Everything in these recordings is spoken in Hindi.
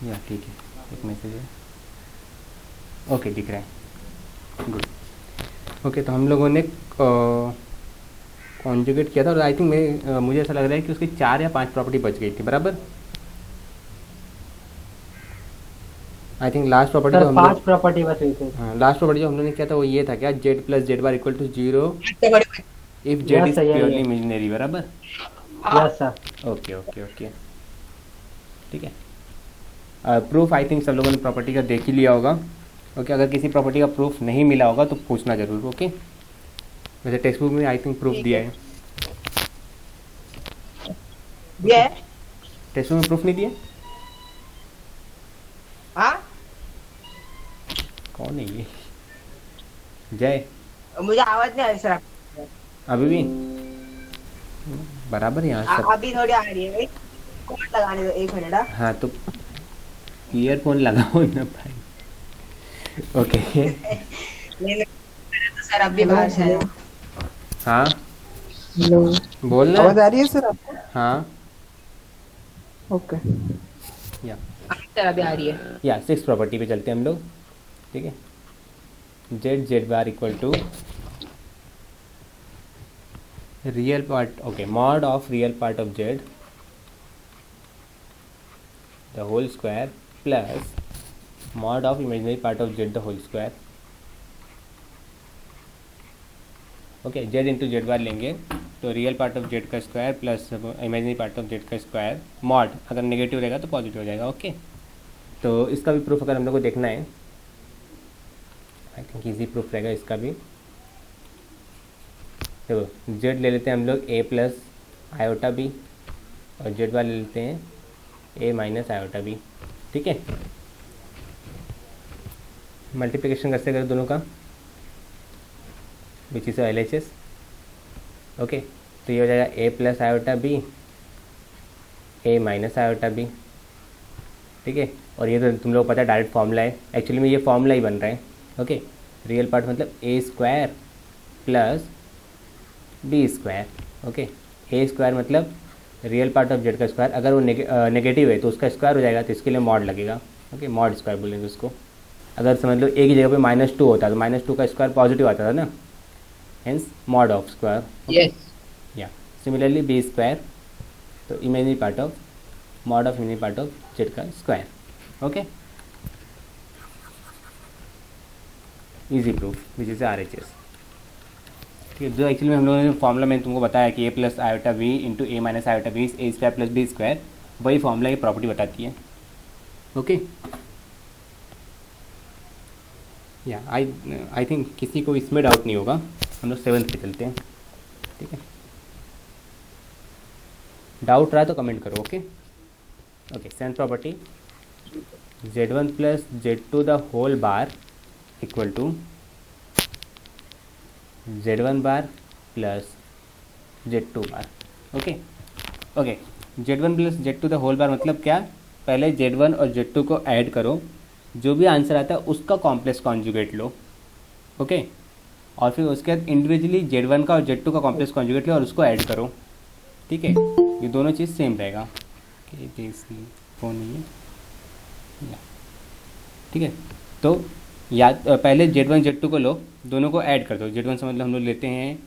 या ठीक है, एक मैसेज है। ओके, दिख रहा है, गुड। ओके, तो हम लोगों ने कॉन्जुगेट किया था, और आई थिंक मुझे ऐसा लग रहा है कि उसकी 4 या 5 प्रॉपर्टी बच गई थी, बराबर। I think last property sir जो हम लोग 5 प्रॉपर्टी बच रही थी। हाँ, लास्ट प्रॉपर्टी जो हम लोगों ने किया था वो ये था क्या, Z plus Z bar equal to zero if Z yes is sir, यही प्योरली है। इमेजिनरी, बराबर। Yes sir. Okay okay okay, ठीक है। प्रूफ आई थिंक सब लोगों ने प्रॉपर्टी का देख ही लिया होगा। ओके, अगर किसी प्रॉपर्टी का प्रूफ नहीं मिला होगा तो पूछना ज़रूर। ओके, वैसे टेक्स्ट बुक में आई थिंक प्रूफ ठीक दिया है। है। ये ओके, है। टेक्स्ट बुक में प्रूफ नहीं दिया। हाँ, कौन है ये, जय? मुझे आवाज नहीं आ रही सर आपकी। अभी भी बराबर यहाँ सब। अभी थोड़ी आ रही है भाई। कौन लगाने दो, 1 मिनट। हाँ। हाँ तो ईयरफोन लगाओ ना भाई। ओके। नहीं नहीं, तो सर अभी हेलो बाहर से हेलो। आया। हाँ, हेलो। बोलना। आवाज आ रही है सर आपको? हाँ, ओके। या सर अभी आ रही है। सिक्स प्रॉपर्टी पे चलते हैं हम लोग। ठीक है, Z Z bar equal to real part, okay, mod of real part of Z the whole square plus mod of imaginary part of Z the whole square. Okay, Z into Z bar लेंगे तो रियल पार्ट ऑफ जेड का square plus imaginary part of Z का स्क्वायर, मॉड अगर नेगेटिव रहेगा तो पॉजिटिव हो जाएगा। ओके, तो इसका भी प्रूफ अगर हम लोग को देखना है, आई थिंक ईजी प्रूफ रहेगा इसका भी। देखो, जेड ले लेते हैं हम लोग ए प्लस आयोटा बी, और जेड बार ले लेते हैं ए माइनस आयोटा बी। ठीक है, मल्टीप्लिकेशन कैसे करें दोनों का, which is L H S. Okay, तो ये हो जाएगा ए plus iota B, A minus iota B. ठीक है, और ये तो तुम लोग को पता है डायरेक्ट फॉर्मूला है, एक्चुअली में ये फॉर्मूला ही बन रहा है। ओके, रियल पार्ट मतलब A square plus B square. Okay, A square मतलब रियल पार्ट ऑफ जेड का स्क्वायर, अगर वो नेगेटिव है तो उसका स्क्वायर हो जाएगा, तो इसके लिए मॉड लगेगा। ओके, मॉड स्क्वायर बोलेंगे उसको। अगर समझ लो ए की जगह पे -2 होता तो -2 का स्क्वायर पॉजिटिव आता था ना, hence mod of square. Okay, yes. Yeah similarly B square, तो imaginary part of mod of imaginary part of Z का square. Okay, easy proof which is R H S. ठीक है, जो एक्चुअली में हम लोगों ने फॉर्मूला में तुमको बताया कि ए plus iota B into A minus iota B A square plus B square, वही फॉर्मूला की प्रॉपर्टी बताती है। ओके, या आई थिंक किसी को इसमें डाउट नहीं होगा। हम लोग 7th पे चलते हैं। ठीक है, डाउट रहा तो कमेंट करो। Okay okay, 7th property, z1 plus z2 the whole bar equal to z1 bar plus z2 bar. Okay okay, z1 plus z2 the whole bar मतलब क्या, पहले z1 और z2 को ऐड करो, जो भी आंसर आता है उसका कॉम्प्लेक्स कॉन्जुगेट लो। ओके, और फिर उसके बाद इंडिविजुअली z1 का और z2 का कॉम्प्लेक्स कॉन्जुगेट लो और उसको ऐड करो। ठीक है, ये दोनों चीज़ सेम रहेगा। फोन नहीं है या, ठीक है। तो या पहले z1 z2 को लो, दोनों को ऐड कर दो। z1 से मतलब हम लोग लेते हैं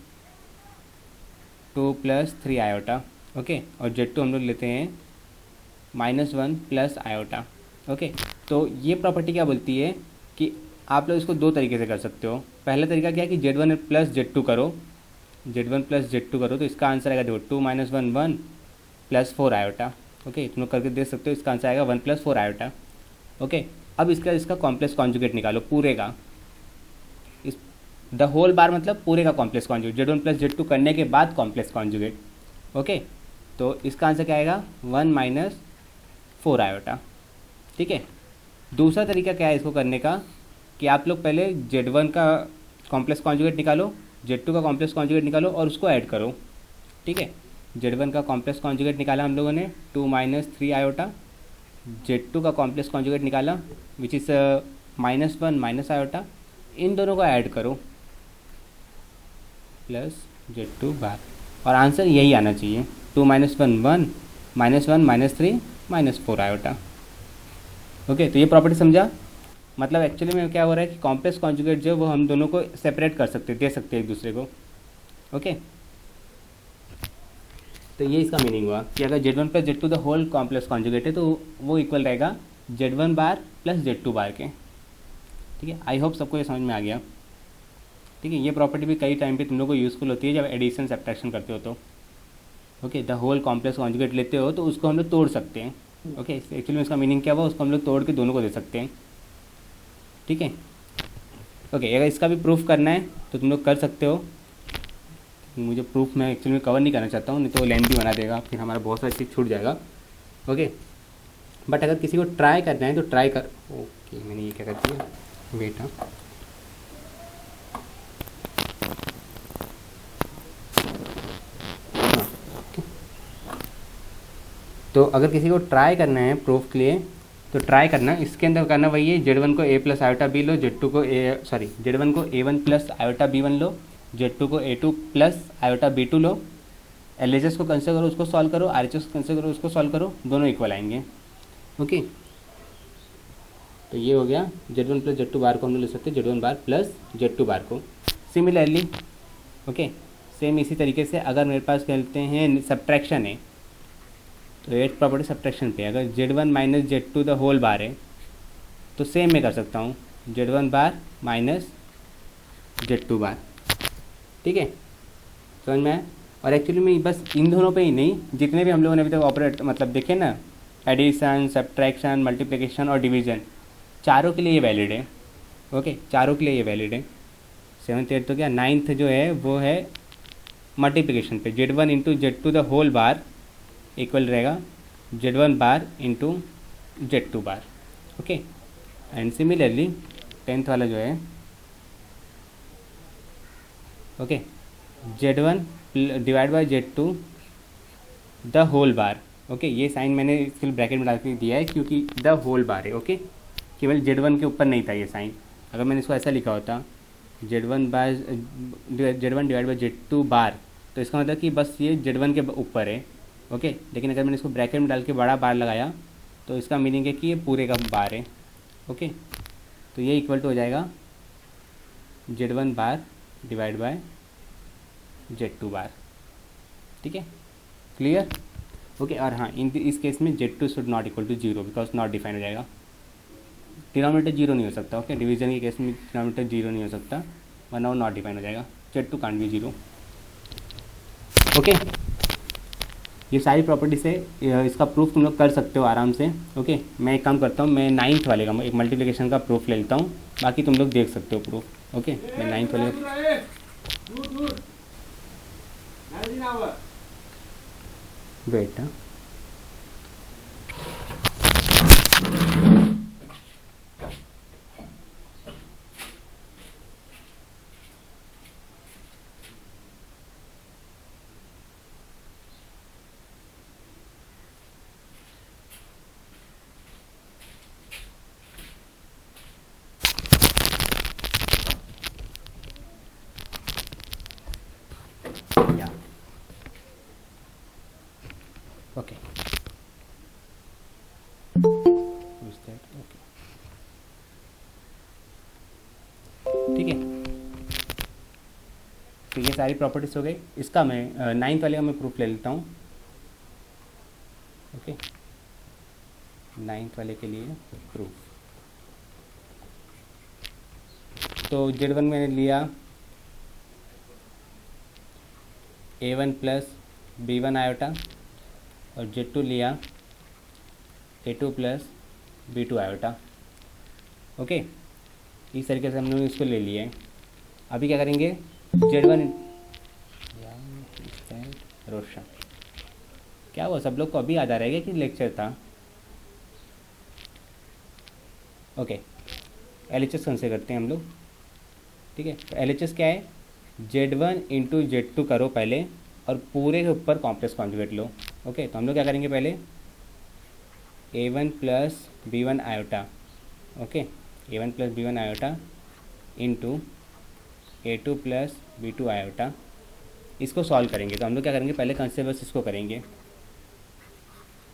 2 प्लस 3 आयोटा। ओके, और z2 हम लोग लेते हैं -1 प्लस आयोटा। ओके, तो ये प्रॉपर्टी क्या बोलती है कि आप लोग इसको दो तरीके से कर सकते हो। पहला तरीका क्या है कि z1 प्लस z2 करो, z1 प्लस z2 करो, तो इसका आंसर आएगा, देखो 2 - 1 1 प्लस 4 आयोटा। ओके, तुम लोग करके देख सकते हो, इसका आंसर आएगा 1 प्लस 4 आयोटा। ओके, अब इसका कॉम्प्लेक्स कॉन्जुगेट निकालो पूरे का। इस द होल बार मतलब पूरे का complex conjugate, z1 plus z2 करने के बाद कॉम्प्लेक्स कॉन्जुगेट। ओके, तो इसका आंसर क्या आएगा, 1 माइनस 4 आयोटा। ठीक है, दूसरा तरीका क्या है इसको करने का कि आप लोग पहले z1 का कॉम्प्लेक्स कॉन्जुगेट निकालो, z2 का कॉम्प्लेक्स कॉन्जुगेट निकालो और उसको ऐड करो। ठीक है, z1 का कॉम्प्लेक्स कॉन्जुगेट निकाला हम लोगों ने 2 - 3 आयोटा, z2 का कॉम्प्लेक्स कॉन्जुगेट निकाला विच इज़ -1 माइनस आयोटा, इन दोनों को ऐड करो प्लस z2 बार, और आंसर यही आना चाहिए, 2 - 1 1 -1 -3 -4 आयोटा। ओके, तो ये प्रॉपर्टी समझा। मतलब एक्चुअली में क्या हो रहा है कि कॉम्प्लेक्स कॉन्जुगेट जो वो हम दोनों को सेपरेट कर सकते, दे सकते हैं एक दूसरे को। ओके, तो ये इसका मीनिंग हुआ कि अगर Z1 plus Z2 the whole complex conjugate है तो वो इक्वल रहेगा Z1 बार प्लस Z2 बार के। ठीक है, आई होप सबको ये समझ में आ गया। ठीक है, ये प्रॉपर्टी भी कई टाइम पे तुम लोग को यूज़फुल होती है जब एडिशन सब्ट्रैक्शन करते हो तो। Okay, the whole complex conjugate लेते हो तो उसको हम लोग तोड़ सकते हैं। ओके, एक्चुअली में इसका मीनिंग क्या हुआ, उसको हम लोग तोड़ के दोनों को दे सकते हैं। ठीक है, ओके, अगर इसका भी प्रूफ करना है तो तुम लोग कर सकते हो। मुझे प्रूफ मैं एक्चुअली में कवर नहीं करना चाहता हूँ, नहीं तो लेंथी बना देगा, फिर हमारा बहुत सारी चीज़ छूट जाएगा। ओके, बट अगर किसी को ट्राई करना है तो ट्राई कर। ओके, मैंने ये क्या कर दिया, वेट। हाँ, तो अगर किसी को ट्राई करना है प्रूफ के लिए तो ट्राई करना, इसके अंदर करना वही है, Z1 को A प्लस आयोटा बी लो, Z2 को Z1 को A1 प्लस आयोटा B1 लो, Z2 को A2 प्लस आयोटा B2 लो, LHS को कंसिडर करो, उसको सॉल्व करो, RHS को कंसिडर करो, उसको सॉल्व करो, दोनों इक्वल आएंगे। ओके, तो ये हो गया Z1 प्लस Z2 बार को हम लोग ले सकते हैं Z1 बार प्लस Z2 बार को। सिमिलरली ओके, सेम इसी तरीके से अगर मेरे पास कहते हैं सब्ट्रैक्शन है तो एट प्रॉपर्टी सब्ट्रैक्शन पे अगर Z1 minus Z2 the whole बार है तो सेम मैं कर सकता हूँ Z1 बार माइनस Z2 बार। ठीक है, समझ में आया। और एक्चुअली में बस इन दोनों पे ही नहीं, जितने भी हम लोगों ने अभी तक ऑपरेट मतलब देखे ना, एडिशन, सब्ट्रैक्शन, मल्टीप्लिकेशन और डिवीजन, चारों के लिए ये वैलिड है। ओके, चारों के लिए ये वैलिड है। 7th 8th तो क्या, 9th जो है वो है मल्टीप्लिकेशन पे, Z1 into Z2 the whole bar equal रहेगा Z1 bar into Z2 bar. Okay, and similarly 10th वाला जो है okay, Z1 divide by Z2 the whole bar. Okay, ये साइन मैंने इसके ब्रैकेट में डाल के दिया है क्योंकि द होल बार है। ओके, केवल Z1 के ऊपर नहीं था ये साइन। अगर मैंने इसको ऐसा लिखा होता Z1 डिवाइड बाय Z2 बार तो इसका मतलब कि बस ये Z1 के ऊपर है। ओके, लेकिन अगर मैंने इसको ब्रैकेट में डाल के बड़ा बार लगाया तो इसका मीनिंग है कि ये पूरे का बार है। ओके, तो ये इक्वल टू हो जाएगा Z1 bar divide by Z2 बार। ठीक है, क्लियर। ओके, और हाँ, इस केस में Z2 should not equal to 0 because not define हो जाएगा। डिनोमिनेटर 0 नहीं हो सकता। ओके, डिवीजन के केस में डिनोमिनेटर 0 नहीं हो सकता वरना वो नॉट डिफाइन हो जाएगा। Z2 can't be 0। ओके, ये सारी प्रॉपर्टी से इसका प्रूफ तुम लोग कर सकते हो आराम से। ओके, मैं एक काम करता हूँ, मैं 9th वाले का एक मल्टीप्लिकेशन का प्रूफ ले लेता हूँ, बाकी तुम लोग देख सकते हो प्रूफ। ओके, मैं 9th वाले वेट। ओके, ठीक है, तो ये सारी प्रॉपर्टीज हो गई। इसका मैं 9th वाले का मैं प्रूफ ले लेता हूँ। ओके, 9th वाले के लिए प्रूफ, तो Z1 मैंने लिया A1 प्लस B1 आयोटा और Z2 लिया A2 plus B2 iota. Okay, इस तरीके से हम लोग इसको ले लिए। अभी क्या करेंगे, Z1 रोशन, क्या हुआ, सब लोग को अभी याद आ रहेगा कि लेक्चर था। ओके, LHS कंसिडर करते हैं हम लोग। ठीक है, तो LHS क्या है, Z1 इंटू Z2 करो पहले और पूरे के ऊपर कॉम्प्लेक्स कॉन्जुगेट लो। ओके, तो हम लोग क्या करेंगे, पहले A1 plus B1 iota. Okay, A1 plus B1 iota into A2 plus B2 iota, इसको सॉल्व करेंगे। तो हम लोग क्या करेंगे, पहले कंसिडर बस इसको करेंगे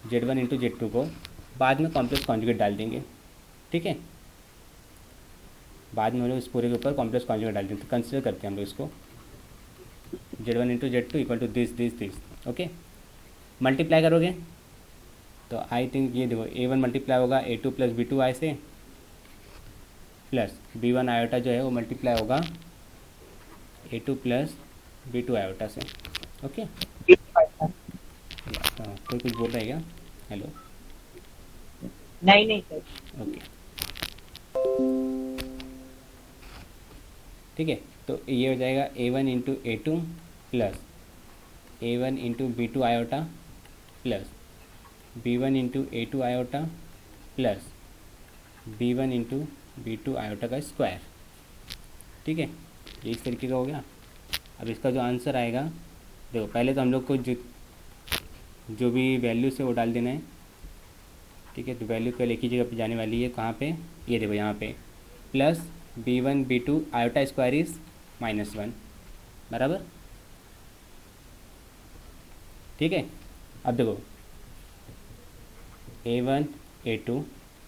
Z1 इंटू Z2 को, बाद में कॉम्प्लेक्स कॉन्जुगेट डाल देंगे। ठीक है, बाद में हम लोग इस पूरे के ऊपर कॉम्प्लेक्स कॉन्जुगेट डाल देंगे। तो कंसिडर करते हैं हम लोग इसको Z1 into Z2 equal to this. Okay, multiply करोगे तो आई थिंक ये देखो A1 मल्टीप्लाई होगा A2 प्लस B2 आई से, प्लस B1 आयोटा जो है वो मल्टीप्लाई होगा A2 प्लस B2 आयोटा से। ओके, कोई कुछ बोल रहा है क्या? हेलो, नहीं नहीं सर। ओके, ठीक है। तो ये हो जाएगा A1 into A2 plus A1 into B2 iota plus B1 into A2 iota plus B1 into B2 iota का स्क्वायर। ठीक है, ये इस तरीके का हो गया। अब इसका जो आंसर आएगा, देखो पहले तो हम लोग को जो भी वैल्यू से वो डाल देना है। ठीक है, तो वैल्यू पहले एक ही जगह पे जाने वाली है, कहाँ पे, ये देखो यहाँ पे, plus B1 B2 iota square is -1 बराबर। ठीक है, अब देखो A1 A2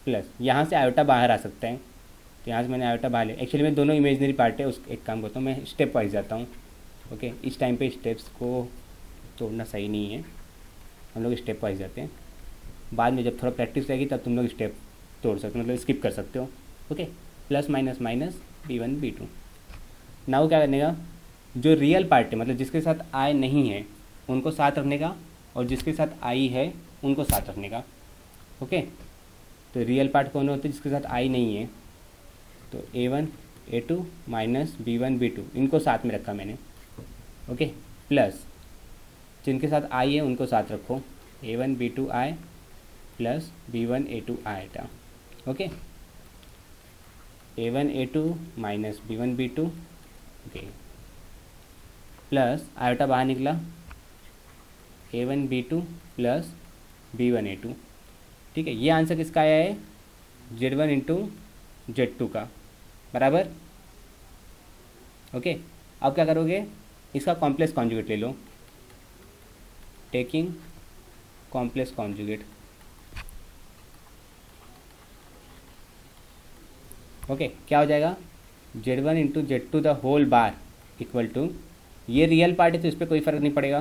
प्लस यहाँ से आयोटा बाहर आ सकता है, तो यहाँ से मैंने आयोटा बाहर लिया। एक्चुअली मैं दोनों इमेजनरी पार्ट है, उस एक काम करता हूँ, मैं स्टेप वाइज जाता हूँ। ओके, इस टाइम पे स्टेप्स को तोड़ना सही नहीं है, हम लोग स्टेप वाइज जाते हैं। बाद में जब थोड़ा प्रैक्टिस रहेगी तब तुम लोग स्टेप तोड़ सकते हो, मतलब स्किप कर सकते हो। Okay, plus minus minus B1 B2। Now क्या करने का, जो रियल पार्ट है मतलब जिसके साथ आई नहीं है उनको साथ रखने का, और जिसके साथ आई है उनको साथ रखने का। ओके, तो रियल पार्ट कौन होते हैं, जिसके साथ आई नहीं है, तो A1 A2 minus B1 B2 इनको साथ में रखा मैंने। ओके, प्लस जिनके साथ आई है उनको साथ रखो, A1 B2 आई प्लस B1 A2 आएगा। Okay, A1 A2 minus B1 B2, okay, plus iota बाहर निकला A1 B2 plus B1 A2। ठीक है, ये आंसर किसका आया है, Z1 इंटू Z2 का बराबर। ओके, अब क्या करोगे, इसका कॉम्प्लेक्स कॉन्जुगेट ले लो, टेकिंग कॉम्प्लेक्स कॉन्जुगेट। ओके, क्या हो जाएगा, Z1 into Z2 the whole bar equal to, ये रियल पार्ट है तो इस पर कोई फ़र्क नहीं पड़ेगा।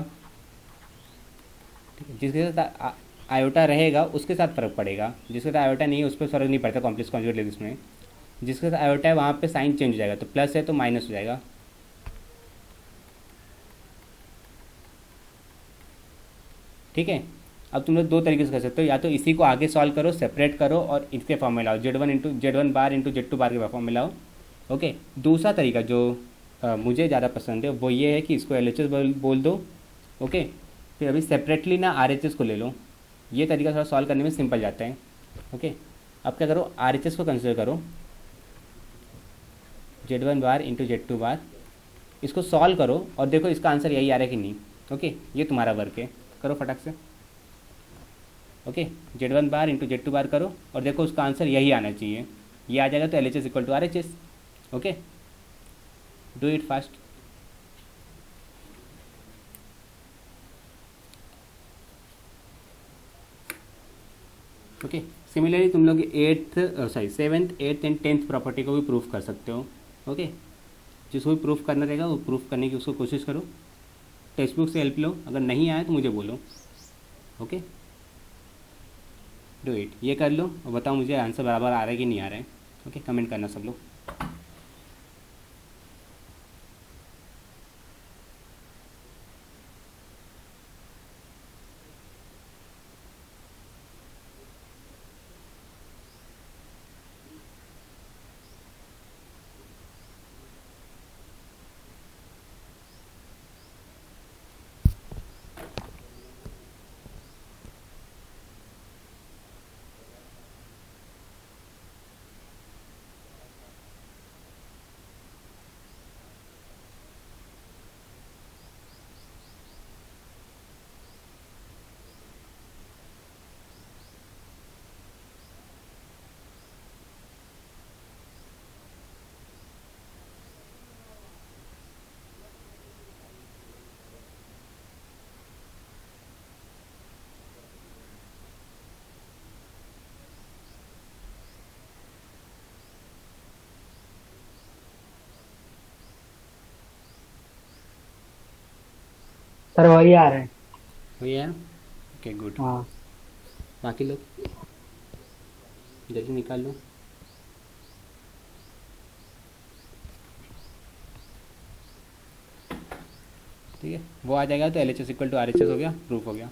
ठीक है, जिसके साथ आयोटा रहेगा उसके साथ फ़र्क पड़ेगा, जिसके साथ आयोटा नहीं है उस पर फ़र्क नहीं पड़ता कॉम्प्लेक्स कॉन्जुगेट लेते इसमें। जिसके साथ आयोटा है वहाँ पे साइन चेंज हो जाएगा, तो प्लस है तो माइनस हो जाएगा। ठीक है, अब तुम लोग दो तरीके से कर सकते हो, या तो इसी को आगे सॉल्व करो, सेपरेट करो और इसके फॉर्म में लाओ, Z1 बार इंटू Z2 बार के फॉर्म में लाओ। ओके, दूसरा तरीका जो मुझे ज़्यादा पसंद है वो ये है कि इसको LHS बोल दो। ओके, फिर अभी सेपरेटली ना RHS को ले लो, ये तरीका थोड़ा सॉल्व करने में सिंपल जाता है। ओके, अब क्या करो, RHS को कंसिडर करो, Z1 बार इंटू Z2 बार, इसको सॉल्व करो और देखो इसका आंसर यही आ रहा है कि नहीं। ओके, ये तुम्हारा वर्क है, करो फटाक से। Okay, Z1 bar into Z2 बार करो और देखो उसका आंसर यही आना चाहिए, ये आ जाएगा, तो LHS equal to RHS। Okay, do it fast. Okay, similarly तुम लोग 7th 8th and 10th property को भी प्रूफ कर सकते हो। ओके, जिसको भी प्रूफ करना रहेगा वो प्रूफ करने की उसको कोशिश करो, टेक्स्ट बुक से हेल्प लो, अगर नहीं आया तो मुझे बोलो। ओके, डू इट, ये कर लो और बताओ मुझे आंसर बराबर आ रहा है कि नहीं आ रहा है। ओके, कमेंट करना सब लोग। सर वही आ रहे हैं। वही है, ओके गुड। हाँ बाकी लोग जल्दी निकाल लो। ठीक है, वो आ जाएगा तो L H S equal to R H S हो गया, प्रूफ हो गया।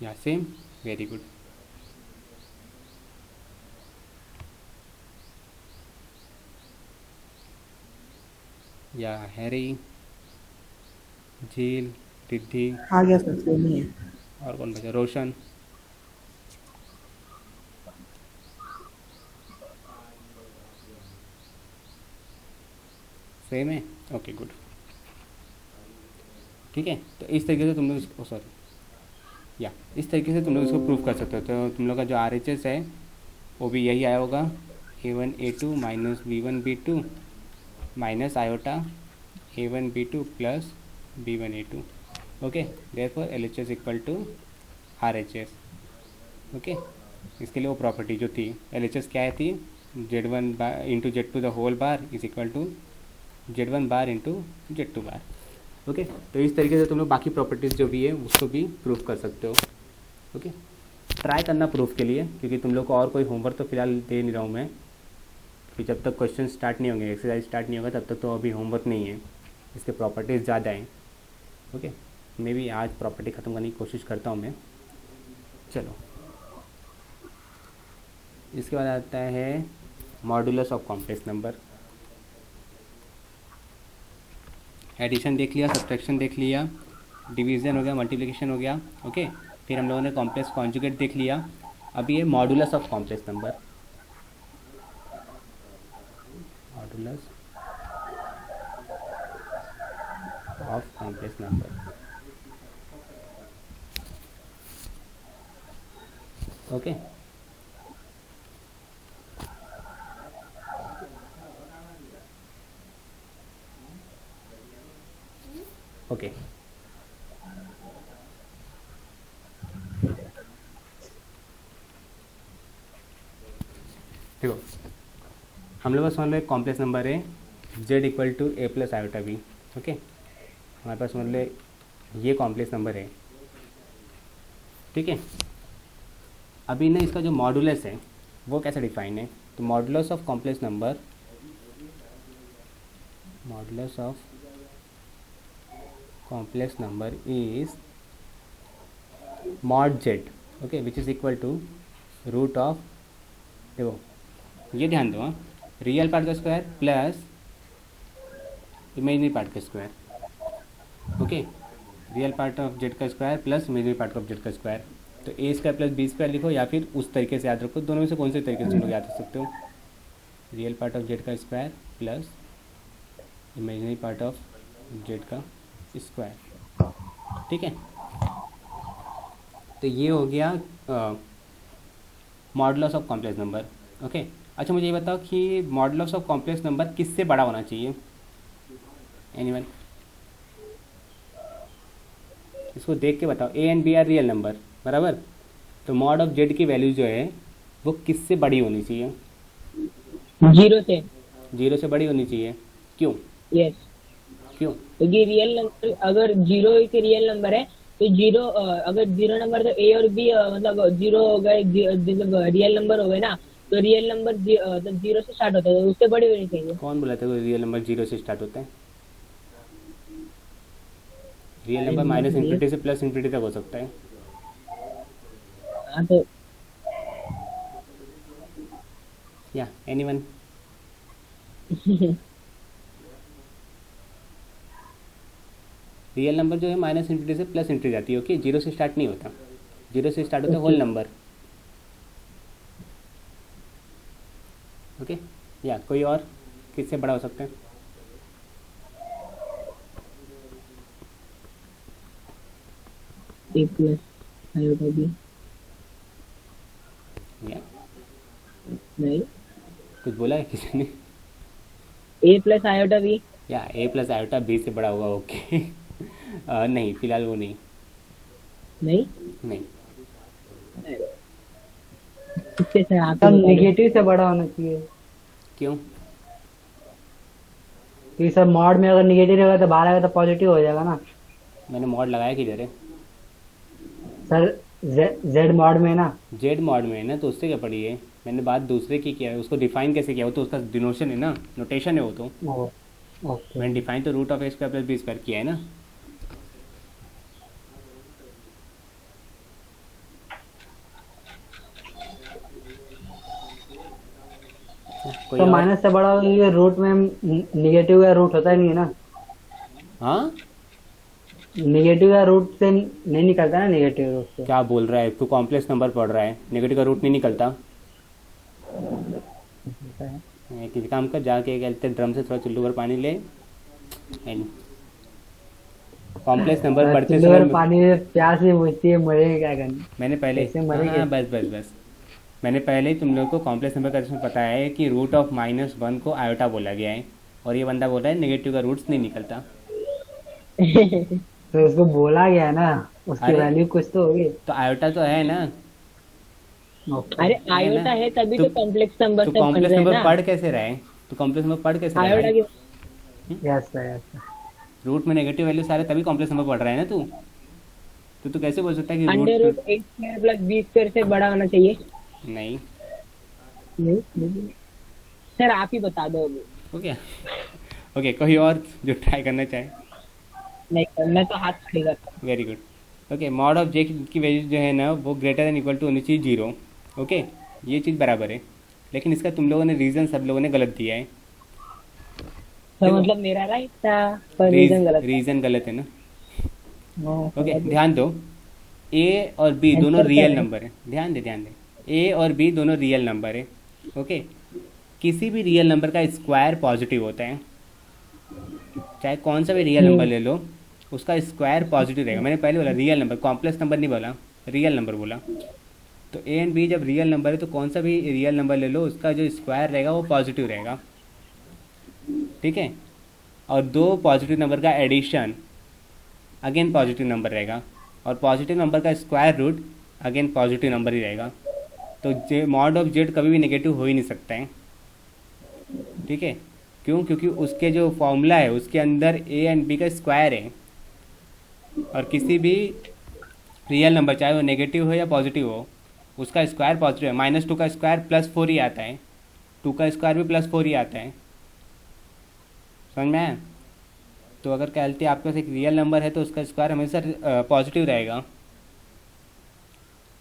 या सेम, वेरी गुड। या हैरी, झील, रिद्धि, आ गया सर, सेम ही है। और कौन बचा, रोशन। सेम है, ओके गुड। ठीक है, तो इस तरीके से तुम लोग इसको, सॉरी, या इस तरीके से तुम लोग इसको प्रूफ कर सकते हो। तो तुम लोग का जो आर एच एस है वो भी यही आया होगा, A1 A2 minus B1 B2 minus iota A1 B2 plus B1 A2। Okay, therefore L H S equal to R H S. Okay, इसके लिए वो प्रॉपर्टी जो थी, एल एच एस क्या थी, Z1 bar into Z2 the whole bar is equal to Z1 bar into Z2 bar. Okay, तो इस तरीके से तुम लोग बाकी प्रॉपर्टीज़ जो भी है उसको भी प्रूफ कर सकते हो। ओके, ट्राई करना प्रूफ के लिए, क्योंकि तुम लोग को और कोई होमवर्क तो फिलहाल दे नहीं रहा हूँ मैं, कि जब तक क्वेश्चन स्टार्ट नहीं होंगे, एक्सरसाइज स्टार्ट नहीं होगा, तब तक तो अभी होमवर्क नहीं है, इसके प्रॉपर्टीज़ ज़्यादा हैं। ओके, मे भी आज प्रॉपर्टी ख़त्म करने की कोशिश करता हूँ मैं। चलो, इसके बाद आता है modulus of complex number. Addition देख लिया, सब्ट्रैक्शन देख लिया, डिवीज़न हो गया, मल्टीप्लिकेशन हो गया। ओके, फिर हम लोगों ने कॉम्प्लेक्स कॉन्जुगेट देख लिया। अब ये modulus of complex number, modulus of complex number. Okay, okay, देखो हम लोग पास मान लो एक कॉम्प्लेक्स नंबर है z equal to A plus iota B. Okay, हमारे पास मान लो ये कॉम्प्लेक्स नंबर है। ठीक है, अभी ना इसका जो मॉडुलस है वो कैसे डिफाइन है, तो modulus of complex number, modulus of complex number is mod z, okay, which is equal to root of, देखो ये ध्यान दो, रियल पार्ट का स्क्वायर प्लस इमेजिनरी पार्ट का square. Okay, real part of Z का square plus imaginary part of Z का स्क्वायर। तो A square plus B square लिखो, या फिर उस तरीके से याद रखो, दोनों में से कौन से तरीके से तुम लोग याद रख सकते हो, रियल पार्ट ऑफ जेड का square plus imaginary part of Z का स्क्वायर। ठीक है, तो ये हो गया modulus of complex number. Okay, अच्छा मुझे ये बताओ कि मॉडुलस ऑफ कॉम्प्लेक्स नंबर किससे बड़ा होना चाहिए, एनीवन, इसको देख के बताओ। A and B are real number, बराबर, तो मॉड ऑफ जेड की वैल्यू जो है वो किससे बड़ी होनी चाहिए, 0 से। 0 से बड़ी होनी चाहिए, क्यों, यस, क्यों, क्योंकि रियल नंबर, अगर 0 एक रियल नंबर है तो 0, अगर 0 नंबर तो ए और बी मतलब 0 हो गए, मतलब रियल नंबर हो गए ना, तो रियल नंबर 0 से स्टार्ट होता है, तो उससे बड़ी होनी चाहिए। कौन बोला था कोई रियल नंबर 0 से स्टार्ट होता है, रियल नंबर माइनस इन्फिनिटी से प्लस इन्फिनिटी तक हो सकता है। हाँ तो या एनीवन, रियल नंबर जो है माइनस इन्फिनिटी से प्लस इन्फिनिटी जाती है। ओके, 0 से स्टार्ट नहीं होता, 0 से स्टार्ट होता है होल नंबर। ओके, या कोई और किससे बड़ा हो सकता है, ए प्लस आयोटा बी, या नहीं, कुछ बोला है किसी ने, ए प्लस आयोटा बी, या ए प्लस आयोटा बी से बड़ा होगा। ओके नहीं, फिलहाल वो नहीं, नहीं, नहीं, किससे से आप सर नेगेटिव से बड़ा होना चाहिए, क्यों, क्योंकि सर मॉड में अगर नेगेटिव रहेगा तो बाहर आएगा तो पॉजिटिव हो जाएगा ना। मैंने मॉड लगाया किधर है? सर जेड मॉड में ना। जेड मॉड में है ना, तो उससे क्या पड़ी है? मैंने बात दूसरे की किया है, उसको डिफाइन कैसे किया? वो तो उसका डिनोशन है ना, नोटेशन है वो तो। Oh, okay. मैंने डिफाइन तो root of A square plus B square किया है ना। कोई तो और? माइनस से बड़ा ये रूट में निगेटिव का रूट होता ही नहीं है ना। हाँ, निगेटिव का रूट से नहीं निकलता ना, निगेटिव रूट से। क्या बोल रहा है तू? कॉम्प्लेक्स नंबर पढ़ रहा है, नेगेटिव का रूट नहीं निकलता। एक काम कर, जाके क्या कहते हैं, ड्रम से थोड़ा चुल्लू भर पानी ले एंड कॉम्प्लेक्स नंबर पढ़ते चुल्लू और समय पानी में प्यास भी बुझती है, मरेगा क्या करना। मैंने पहले, कैसे हाँ मरेंगे? हाँ, बस बस बस, मैंने पहले ही तुम लोग को कॉम्प्लेक्स नंबर का इसमें बताया है कि रूट ऑफ -1 को आयोटा बोला गया है, और ये बंदा बोल रहा है नेगेटिव का रूट्स नहीं निकलता। तो उसको बोला गया ना, उसकी अरे वैल्यू कुछ तो होगी। तो आयोटा तो है ना। ओके। अरे है आयोटा ना? है तभी तो तो कॉम्प्लेक्स नंबर तो से बन कॉम्प्लेक्स रहे हैं नंबर ना। पढ़ कैसे रहा है? तो कॉम्प्लेक्स नंबर पढ़ कैसे रहा आयोटा है? की yes sir, yes sir. Root में नेगेटिव वैल्यू सारे तभी कॉम्प्लेक्स नंबर पढ़ रहा है ना तू। तो तू कैसे बोल सकता है कि अंडर रूट? रूट ए स्क्वायर प्लस बी स्क्वायर से बड़ा होना चाहिए। नहीं। नहीं सर, आप ही बता दो अभी। हो गया। ओके, कोई और जो ट्राई करना चाहे? नहीं सर, मैं तो हाथ खड़ी करता very good. Okay, mod of Z की वैल्यू जो है ना वो ग्रेटर देन इक्वल टू होनी चाहिए 0। ओके, ये चीज़ बराबर है, लेकिन इसका तुम लोगों ने रीज़न सब लोगों ने गलत दिया है। तो देखो, मतलब मेरा राइट था पर रीजन गलत रीज़न गलत है ना। था। ओके, ध्यान दो, ए और बी दोनों आंसर क्या रियल है? नंबर है। ध्यान दे, ध्यान दे, ए और बी दोनों रियल नंबर है। ओके, किसी भी रियल नंबर का स्क्वायर पॉजिटिव होता है, चाहे कौन सा भी रियल नंबर ले लो, उसका स्क्वायर पॉजिटिव रहेगा। मैंने पहले बोला रियल नंबर, कॉम्प्लेक्स नंबर नहीं बोला, रियल नंबर बोला। तो ए एंड बी जब रियल नंबर है तो कौन सा भी रियल नंबर ले लो, उसका जो स्क्वायर रहेगा वो पॉजिटिव रहेगा। ठीक है, और दो पॉजिटिव नंबर का एडिशन अगेन पॉजिटिव नंबर रहेगा, और पॉजिटिव नंबर का square root again positive number ही रहेगा। तो जे मॉड ऑफ जेड कभी भी नेगेटिव हो ही नहीं सकता है। ठीक है, क्यों? क्योंकि उसके जो फॉर्मूला है उसके अंदर ए एंड बी का स्क्वायर है, और किसी भी रियल नंबर चाहे वो नेगेटिव हो या पॉजिटिव हो, उसका स्क्वायर पॉजिटिव है। -2 का स्क्वायर +4 ही आता है, 2 का स्क्वायर भी +4 ही आता है। समझ में आया? तो अगर कहते हैं आपके पास एक रियल नंबर है तो उसका स्क्वायर हमेशा पॉजिटिव रहेगा।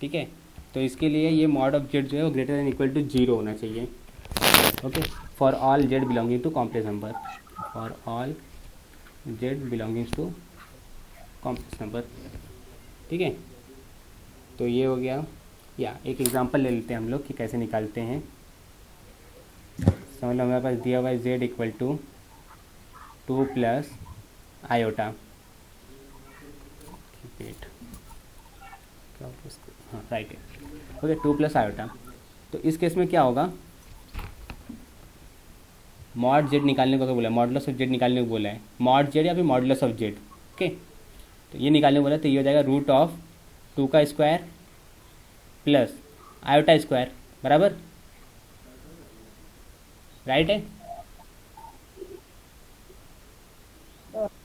ठीक है, तो इसके लिए ये मॉड ऑफ जेड जो है वो ग्रेटर देन इक्वल टू 0 होना चाहिए। Okay, for all Z belonging to complex number, for all Z belongings to complex number. ठीक है, तो ये हो गया। या एक एग्जांपल ले लेते हैं हम लोग कि कैसे निकालते हैं। समझ लो, हमारे पास दिया हुआ है Z equal to 2 plus iota, wait क्या होगा इसको, हाँ राइट है। Okay, 2 plus iota. तो इस केस में क्या होगा, मॉड जेड निकालने को क्या बोला है? मॉडुलस ऑफ जेड निकालने को बोला है, मॉड जेड या फिर मॉडुलस ऑफ जेड। ओके, तो ये निकालने को बोला, तो ये हो जाएगा रूट ऑफ 2 का स्क्वायर प्लस आयोटा स्क्वायर बराबर, राइट है?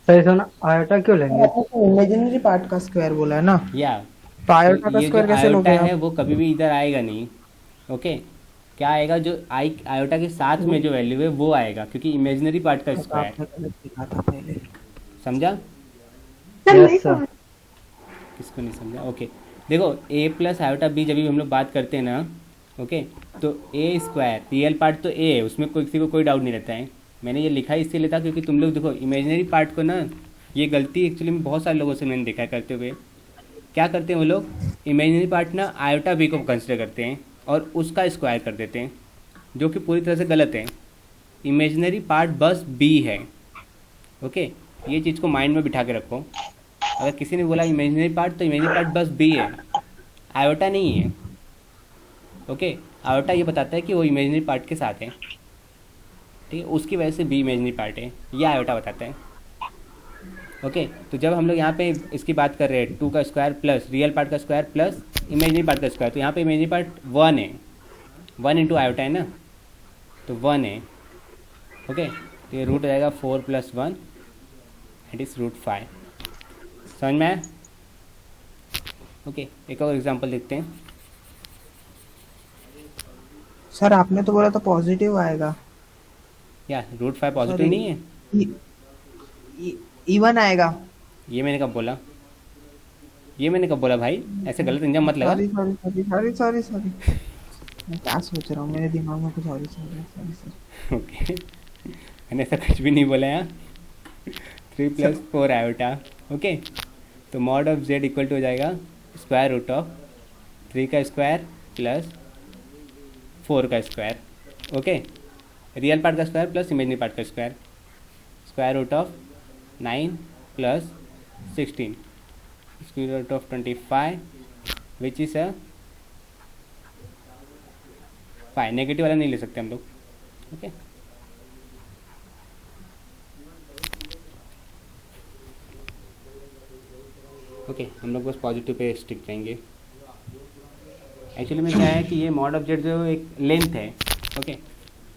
सही सुना, आयोटा क्यों लेंगे? इमेजिनरी पार्ट का स्क्वायर बोला है ना, या तो आयोटा तो का ये जो स्क्वायर कैसे आयोटा लोगे है आप? वो कभी भी इधर आएगा नहीं। ओके, क्या आएगा? जो आयोटा के साथ में जो वैल्यू है वो आएगा, क्योंकि इमेजिनरी पार्ट का स्क्वायर। आपने गलत लिखा था पहले। समझा? Yes sir. किसको नहीं समझा? ओके, देखो ए प्लस आयोटा बी जब भी हम लोग बात करते हैं ना, ओके, तो ए स्क्वायर रियल पार्ट तो ए है, उसमें कोई किसी को कोई डाउट नहीं रहता है। मैंने ये लिखा इसीलिए था क्योंकि तुम लोग देखो इमेजिनरी पार्ट को ना, ये गलती एक्चुअली में बहुत सारे लोगों से मैंने देखा है करते हुए। क्या करते हैं वो लोग, इमेजिनरी पार्ट ना आयोटा बी को कंसिडर करते हैं और उसका स्क्वायर कर देते हैं, जो कि पूरी तरह से गलत है। इमेजिनरी पार्ट बस बी है। ओके, ये चीज़ को माइंड में बिठा के रखो। अगर किसी ने बोला इमेजिनरी पार्ट, तो इमेजिनरी पार्ट बस बी है, आयोटा नहीं है। ओके, आयोटा ये बताता है कि वो इमेजिनरी पार्ट के साथ है, ठीक है, उसकी वजह से बी इमेजिनरी पार्ट है, ये आयोटा बताता है। ओके, तो जब हम लोग यहाँ पे इसकी बात कर रहे हैं 2 का स्क्वायर प्लस रियल पार्ट का स्क्वायर प्लस इमेजिनरी पार्ट का स्क्वायर, तो यहाँ पे इमेजिनरी पार्ट 1 है, 1 इंटू आयोटा है ना, तो 1 है। ओके, तो ये रूट हो जाएगा 4 + 1 इट इज़ √5। समझ में आया? ओके, एक और एग्जांपल देखते हैं। सर आपने तो बोला था पॉजिटिव आएगा। या रूट 5 पॉजिटिव सॉरी, नहीं है? इवन आएगा। ये मैंने कब बोला? ये मैंने कब बोला भाई? ऐसे गलत इंजम मत लगा। Sorry sorry sorry sorry sorry sorry, मैं क्या सोच रहा हूँ, मेरे दिमाग में कुछ और ही चल रहा है। Sorry sir. ओके, मैंने ऐसा कुछ भी नहीं बोला यहाँ। 3 + 4 आयोटा। ओके, तो mod of Z equal to हो जाएगा स्क्वायर रूट ऑफ 3 का स्क्वायर प्लस 4 का स्क्वायर। ओके, रियल पार्ट का स्क्वायर प्लस इमेजनरी पार्ट का square. Square root of 9 + 16 square root of 25 which is 5। Negative वाला नहीं ले सकते हम लोग। ओके, ओके, हम लोग बस पॉजिटिव पे स्टिक रहेंगे। एक्चुअली में क्या है कि ये मॉड ऑफ जेड जो एक लेंथ है। ओके,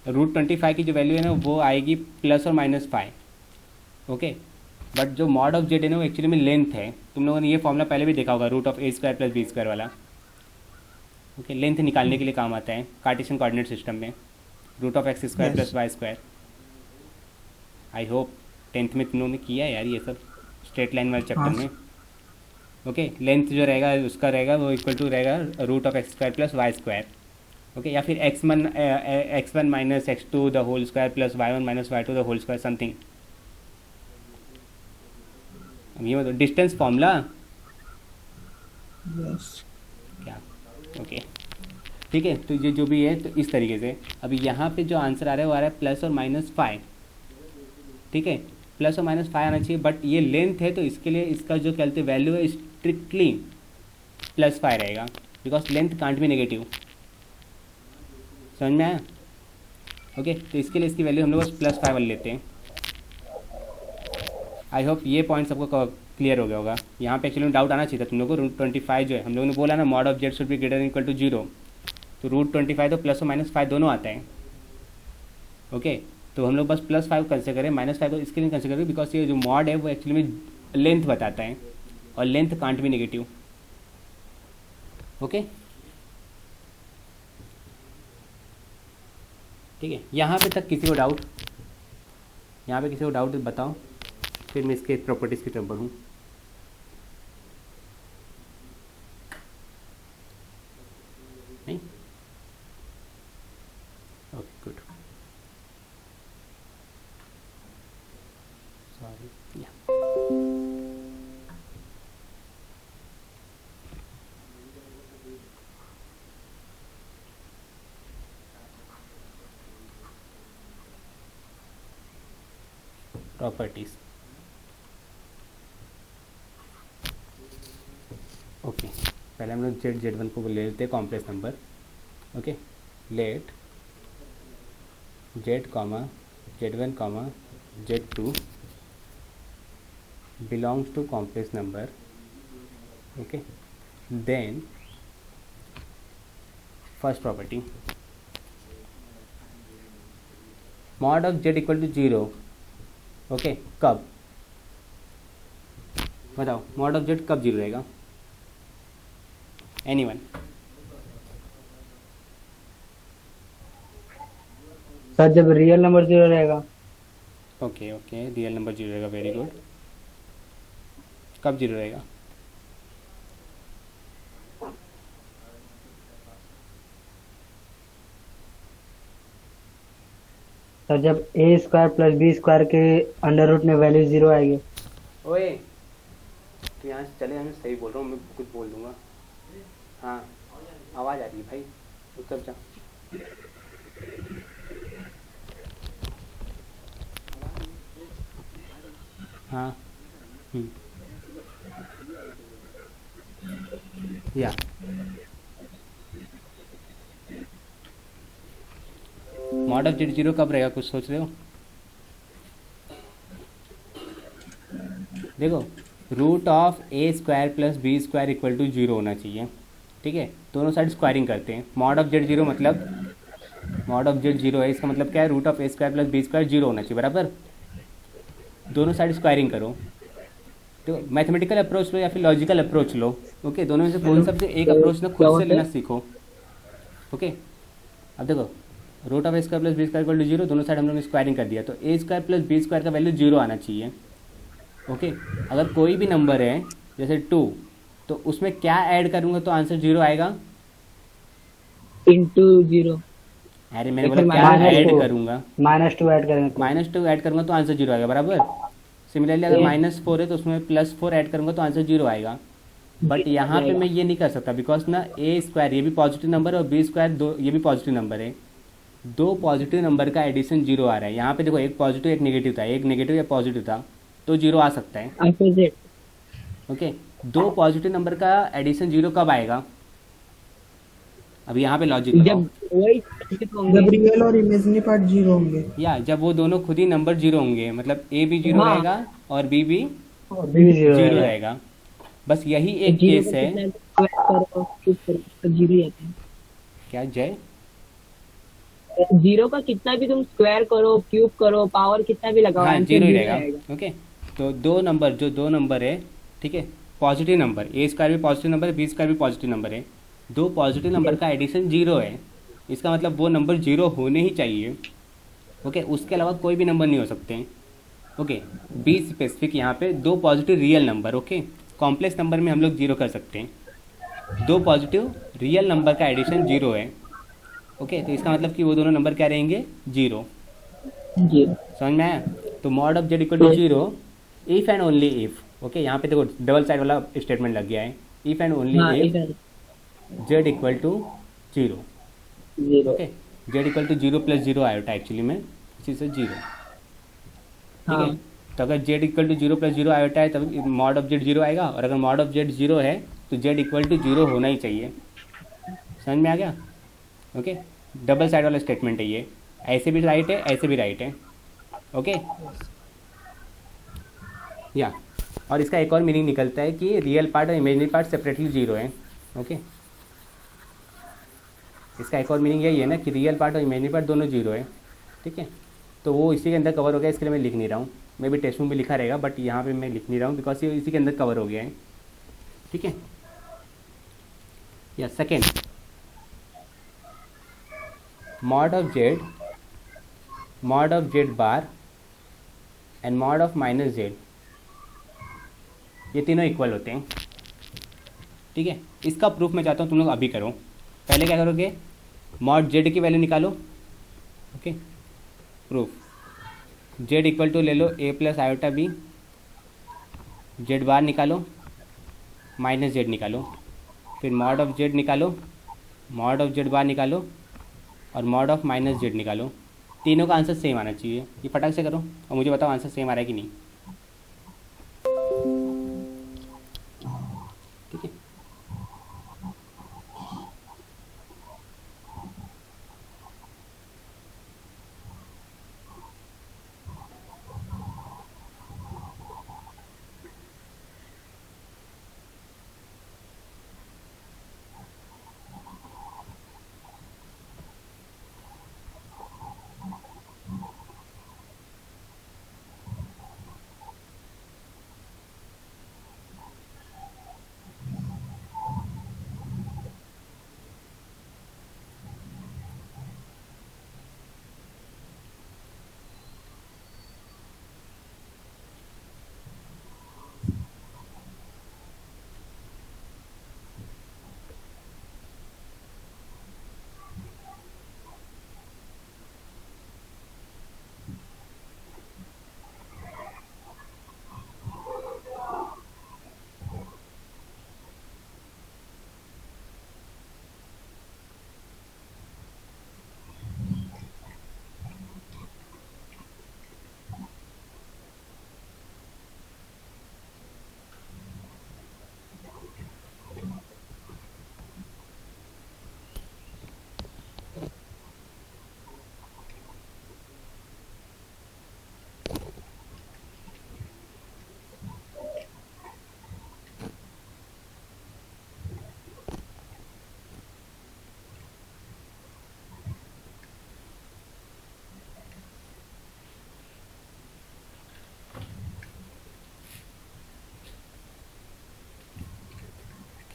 √25 की जो वैल्यू है ना वो आएगी ±5। ओके, बट जो मॉड ऑफ जेड है ना वो एक्चुअली में लेंथ है। तुम लोगों ने ये फॉर्मूला पहले भी देखा होगा, √(a² + b² वाला। ओके, लेंथ निकालने के लिए काम आता है कार्टेशियन कोऑर्डिनेट सिस्टम में, √(x² + y²। I hope 10th में तुम लोगों ने किया है यार ये सब स्ट्रेट लाइन वाले चैप्टर में। ओके, लेंथ जो रहेगा उसका रहेगा वो इक्वल टू रहेगा √(x² + y²। ओके, या फिर x1 - x2 the whole square plus y1 - y2 the whole square something. अब ये मतलब डिस्टेंस फॉर्मूला यस। क्या? ओके, ठीक है, तो ये जो भी है तो इस तरीके से अभी यहाँ पे जो आंसर आ रहा है वो आ रहा है +or -5। ठीक है, +or -5 आना चाहिए, बट ये लेंथ है तो इसके लिए इसका जो कहते हैं वैल्यू है स्ट्रिक्टली +5 रहेगा, because length can't be negative. समझ में आया? ओके, तो इसके लिए इसकी वैल्यू हम लोग +5 वाली लेते हैं। आई होप ये पॉइंट सबको क्लियर हो गया होगा। यहाँ पे एक्चुअली डाउट आना चाहिए था तुम लोगों को। √25 जो है हम लोगों ने बोला ना mod of Z should be greater equal to 0, तो √25 तो +or-5 दोनों आता है। ओके, तो हम लोग बस +5 कंसिडर करें, -5 तो इसके लिए कंसिडर करें बिकॉज ये जो मॉड है वो एक्चुअली में लेंथ बताता है और लेंथ कांट भी नेगेटिव। ओके, ठीक है, यहाँ पे तक किसी को डाउट? यहाँ पे किसी को डाउट बताओ, फिर मैं इसके प्रॉपर्टीज़ की तरफ बढ़ूँ। नहीं? Okay, good, sorry. या प्रॉपर्टीज़। ओके, पहले हम लोग Z1 को ले लेते हैं complex number. Okay, let Z, Z1, Z2 belongs to complex number. Okay, then first property, mod of Z equal to 0। Okay, कब बताओ mod of Z कब 0 रहेगा? एनीवन? सर जब रियल नंबर 0 रहेगा। ओके, ओके, रियल नंबर 0 रहेगा, वेरी गुड। कब 0 रहेगा? सर जब a² + b² के अंडर रूट में वैल्यू 0 आएगी। ओए, तो यहाँ से चले, मैं सही बोल रहा हूँ, मैं कुछ बोल दूंगा। हाँ, आवाज़ आ रही है भाई, उत्तर जा। हाँ, या मॉड ऑफ जेड 0 कब रहेगा, कुछ सोच रहे हो? देखो, √(a² + b² इक्वल टू 0 होना चाहिए। ठीक है, दोनों साइड स्क्वायरिंग करते हैं। मॉड ऑफ जेड 0 मतलब मॉड ऑफ जेड 0 है, इसका मतलब क्या है? √(a² + b² 0 होना चाहिए, बराबर। दोनों साइड स्क्वायरिंग करो, तो मैथमेटिकल अप्रोच लो या फिर लॉजिकल अप्रोच लो, ओके, दोनों में से कौन सा से एक अप्रोच ना खुद से लेना सीखो, ओके। अब देखो root of A square plus B square equal to zero, दोनों साइड हम लोग ने स्क्वायरिंग कर दिया, तो A square plus B square का वैल्यू जीरो आना चाहिए, ओके। अगर कोई भी नंबर है जैसे 2, तो उसमें क्या ऐड करूँगा तो आंसर जीरो आएगा? इंटू 0। अरे मैंने तो बोला फिर क्या minus ऐड two। करूँगा, -2 ऐड करेंगे तो -2 ऐड करूँगा तो आंसर जीरो आएगा, बराबर। सिमिलरली अगर -4 है तो उसमें +4 ऐड करूँगा तो आंसर जीरो आएगा। बट यहाँ पे मैं ये नहीं कर सकता बिकॉज ना ए स्क्वायर ये भी पॉजिटिव नंबर है और बी स्क्वायर दो ये भी पॉजिटिव नंबर है, दो पॉजिटिव नंबर का एडिशन जीरो आ रहा है। यहाँ पे देखो एक पॉजिटिव एक नेगेटिव था, एक नेगेटिव या पॉजिटिव था तो जीरो आ सकता है, अपोजिट। ओके। दो पॉजिटिव नंबर का एडिशन जीरो कब आएगा? अब यहाँ पे लॉजिक लगाओ, जब वही जब रियल और इमेजिनरी पार्ट जीरो होंगे। या जब वो दोनों खुद ही नंबर जीरो होंगे, मतलब ए भी जीरो हाँ। रहेगा और बी भी भी जीरो जीरो है। रहेगा। बस यही एक जीरो केस का है। कितना करो क्यूब करो तो जीरो ही आता है। क्या जय? जीरो का कितना भी तुम स्क्वायर करो क्यूब करो पावर कितना भी लगाओ हाँ आंसर जीरो ही जीरो रहेगा, आएगा। ओके। तो दो नंबर है, ठीक है, पॉजिटिव नंबर, ए स्क्वायर भी पॉजिटिव नंबर है, बी स्क्वायर भी पॉजिटिव नंबर है, दो पॉजिटिव नंबर का एडिशन जीरो है, इसका मतलब वो नंबर जीरो होने ही चाहिए, ओके। उसके अलावा कोई भी नंबर नहीं हो सकते हैं, ओके। बी स्पेसिफिक यहाँ पे दो positive real number, okay. Complex number में हम लोग जीरो कर सकते हैं, दो पॉजिटिव रियल नंबर का एडिशन जीरो है, ओके। तो इसका मतलब कि वो दोनों नंबर क्या रहेंगे? जीरो। जीरो। समझ में आया? तो mod of Z equal to zero if and only if, okay. यहाँ पे देखो डबल साइड वाला स्टेटमेंट लग गया है, इफ एंड हाँ ओनली इफ इधर Z equal to zero, zero. Okay. Z equal to zero plus zero आया था एक्चुअली में, इसी से जीरो, ठीक हाँ है। तो अगर Z equal to zero plus zero आया है तब मॉड ऑफ जेड जीरो आएगा, और अगर मॉड ऑफ जेड जीरो है तो जेड इक्वल टू जीरो होना ही चाहिए। समझ में आ गया? ओके, डबल साइड वाला स्टेटमेंट है ये, ऐसे भी राइट है ऐसे भी राइट है, ओके। या और इसका एक और मीनिंग निकलता है कि रियल पार्ट और इमेजिनरी पार्ट सेपरेटली जीरो है, ओके। इसका एक और मीनिंग यही है ना कि रियल पार्ट और इमेजिनरी पार्ट दोनों जीरो है, ठीक है। तो वो इसी के अंदर कवर हो गया, इसके लिए मैं लिख नहीं रहा हूँ, मे भी टेक्स्ट बुक में लिखा रहेगा बट यहाँ पे मैं लिख नहीं रहा हूँ बिकॉज ये इसी के अंदर कवर हो गया है, ठीक है। या second, mod of Z bar and mod of minus Z, ये तीनों इक्वल होते हैं, ठीक है। इसका प्रूफ मैं चाहता हूँ तुम लोग अभी करो। पहले क्या करोगे? मॉड जेड की वैल्यू निकालो, okay. Proof, Z equal to ले लो A plus iota B, Z bar निकालो, माइनस जेड निकालो, फिर मॉड ऑफ जेड निकालो, मॉड ऑफ जेड बार निकालो और मॉड ऑफ माइनस जेड निकालो। तीनों का आंसर सेम आना चाहिए, ये फटाक से करो और मुझे बताओ आंसर सेम आ रहा है कि नहीं, ठीक है।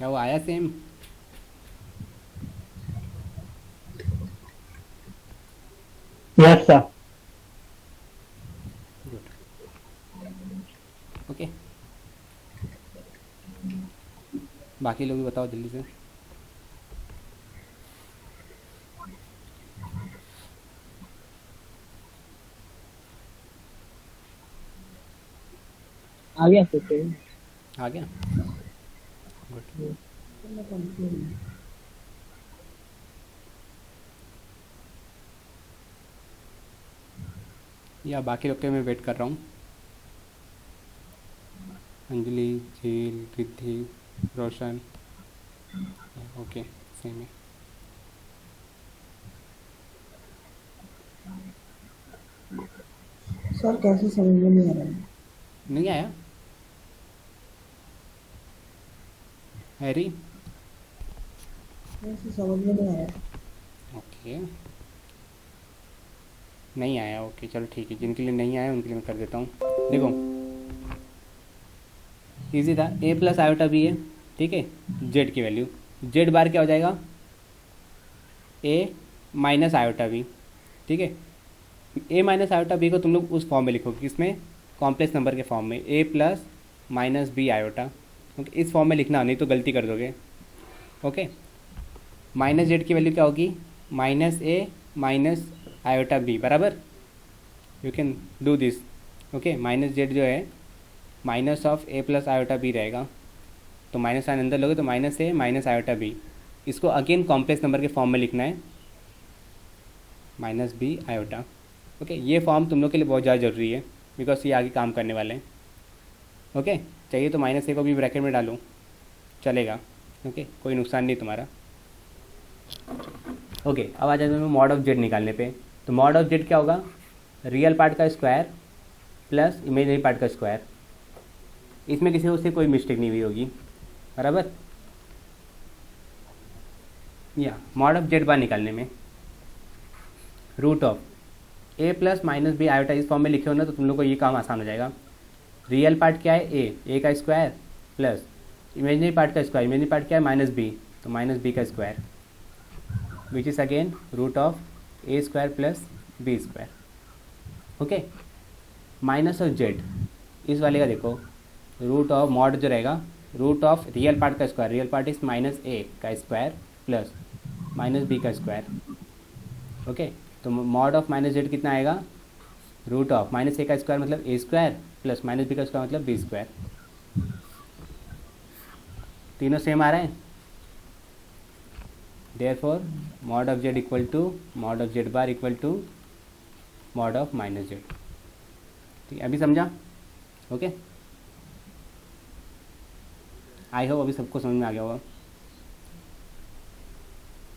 क्या वो आया same? Yes sir. Good. Okay, बाकी लोग भी बताओ जल्दी से। आ गया फिर आ गया? गुड। या बाकी लोग के मैं वेट कर रहा हूँ। अंजलि, झील, रिद्धि, रोशन। ओके, सेम है। सर कैसे समझ में नहीं आ रहा है? नहीं आया? हैरी? कैसे समझ में नहीं आ रहा है? ओके, नहीं आया। ओके चलो ठीक है, जिनके लिए नहीं आया उनके लिए मैं कर देता हूँ। देखो इजी था, ए प्लस आयोटा बी है, ठीक है। जेड की वैल्यू, जेड बार क्या हो जाएगा? ए माइनस आयोटा बी, ठीक है। ए माइनस आयोटा बी को तुम लोग उस फॉर्म में लिखो किसमें? कॉम्प्लेक्स नंबर के फॉर्म में, A plus minus B iota. Okay, इस फॉर्म में लिखना, नहीं तो गलती कर दोगे। ओके, माइनस जेड की वैल्यू क्या होगी? Minus A minus iota B बराबर। You can do this. Okay, minus Z जो है minus of A plus iota B रहेगा, तो माइनस साइन अंदर लोगे तो minus A minus iota B. इसको अगेन कॉम्प्लेक्स नंबर के फॉर्म में लिखना है, माइनस बी आयोटा। ओके, ये फॉर्म तुम लोग के लिए बहुत ज़्यादा ज़रूरी है, बिकॉज ये आगे काम करने वाले हैं। ओके, चाहिए तो माइनस ए को भी ब्रैकेट में डालो, चलेगा। ओके, कोई नुकसान नहीं तुम्हारा। ओके, अब आ जाते हैं मॉड ऑफ जेड निकालने पे। तो मॉड ऑफ जेड क्या होगा? रियल पार्ट का स्क्वायर प्लस इमेजिनरी पार्ट का स्क्वायर। इसमें किसी से कोई मिस्टेक नहीं हुई होगी, बराबर। या मॉड ऑफ जेड बार निकालने में root of A plus minus B iota इस फॉर्म में लिखे हो ना, तो तुम लोग को ये काम आसान हो जाएगा। रियल पार्ट क्या है? ए का स्क्वायर प्लस इमेजिनरी पार्ट का स्क्वायर, इमेजिनरी पार्ट क्या है? माइनस बी, तो माइनस बी का square, which is again root of A square plus B square. Okay, minus of Z इस वाले का देखो, रूट ऑफ मॉड जो रहेगा, रूट ऑफ रियल पार्ट का square, real part is minus A का स्क्वायर प्लस माइनस बी का स्क्वायर। ओके, तो मॉड ऑफ माइनस जेड कितना आएगा? रूट ऑफ माइनस ए का स्क्वायर मतलब A square plus minus B का स्क्वायर मतलब बी स्क्वायर। तीनों सेम आ रहा है, therefore mod of Z equal to mod of Z bar equal to mod of minus Z. ठीक है, अभी समझा? ओके, आई होप अभी सबको समझ में आ गया होगा।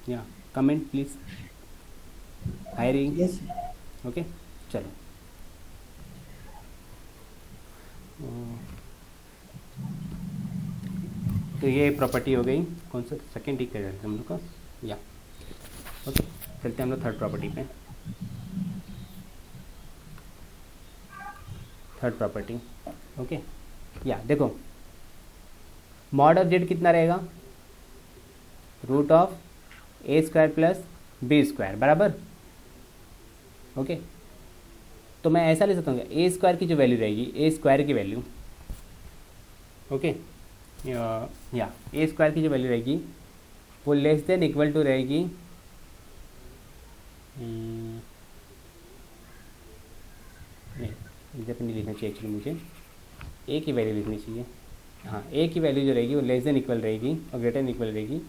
या कमेंट प्लीज। हायरी? यस। ओके, चलो। तो ये प्रॉपर्टी हो गई, कौन सा सेकेंड ही कर हम लोग का? या ओके, चलते हैं हम लोग थर्ड प्रॉपर्टी पे। Third property, okay. या देखो, मॉड ऑफ जेड कितना रहेगा? Root of A square plus B square बराबर। ओके, तो मैं ऐसा ले सकता हूँ, ए स्क्वायर की जो वैल्यू रहेगी, ए स्क्वायर की वैल्यू, ओके, या ए स्क्वायर की जो वैल्यू रहेगी वो लेस देन इक्वल टू रहेगी, इधर पे नहीं लिखना चाहिए एक्चुअली, मुझे ए की वैल्यू लिखनी चाहिए। हाँ, ए की वैल्यू जो रहेगी वो लेस देन इक्वल रहेगी और ग्रेटर देन इक्वल रहेगी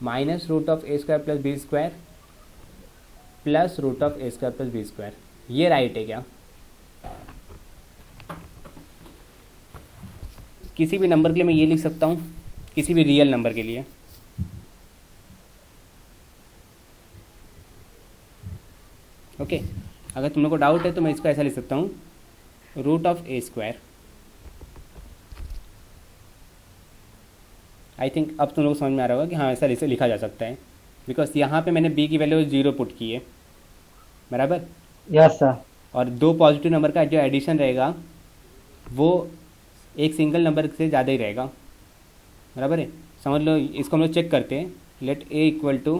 minus root of A square plus B square plus root of A square plus B square. ये राइट है क्या? किसी भी नंबर के लिए मैं ये लिख सकता हूँ, किसी भी रियल नंबर के लिए। ओके, अगर तुम लोग को डाउट है तो मैं इसको ऐसा लिख सकता हूँ, root of A square. I think अब तुम लोग को समझ में आ रहा होगा कि हाँ ऐसा इसे लिखा जा सकता है, बिकॉज यहाँ पे मैंने बी की वैल्यू 0 पुट की है, बराबर। Yes sir. और दो पॉजिटिव नंबर का जो एडिशन रहेगा वो एक सिंगल नंबर से ज़्यादा ही रहेगा, बराबर है। समझ लो इसको हम लोग चेक करते हैं। लेट ए इक्वल टू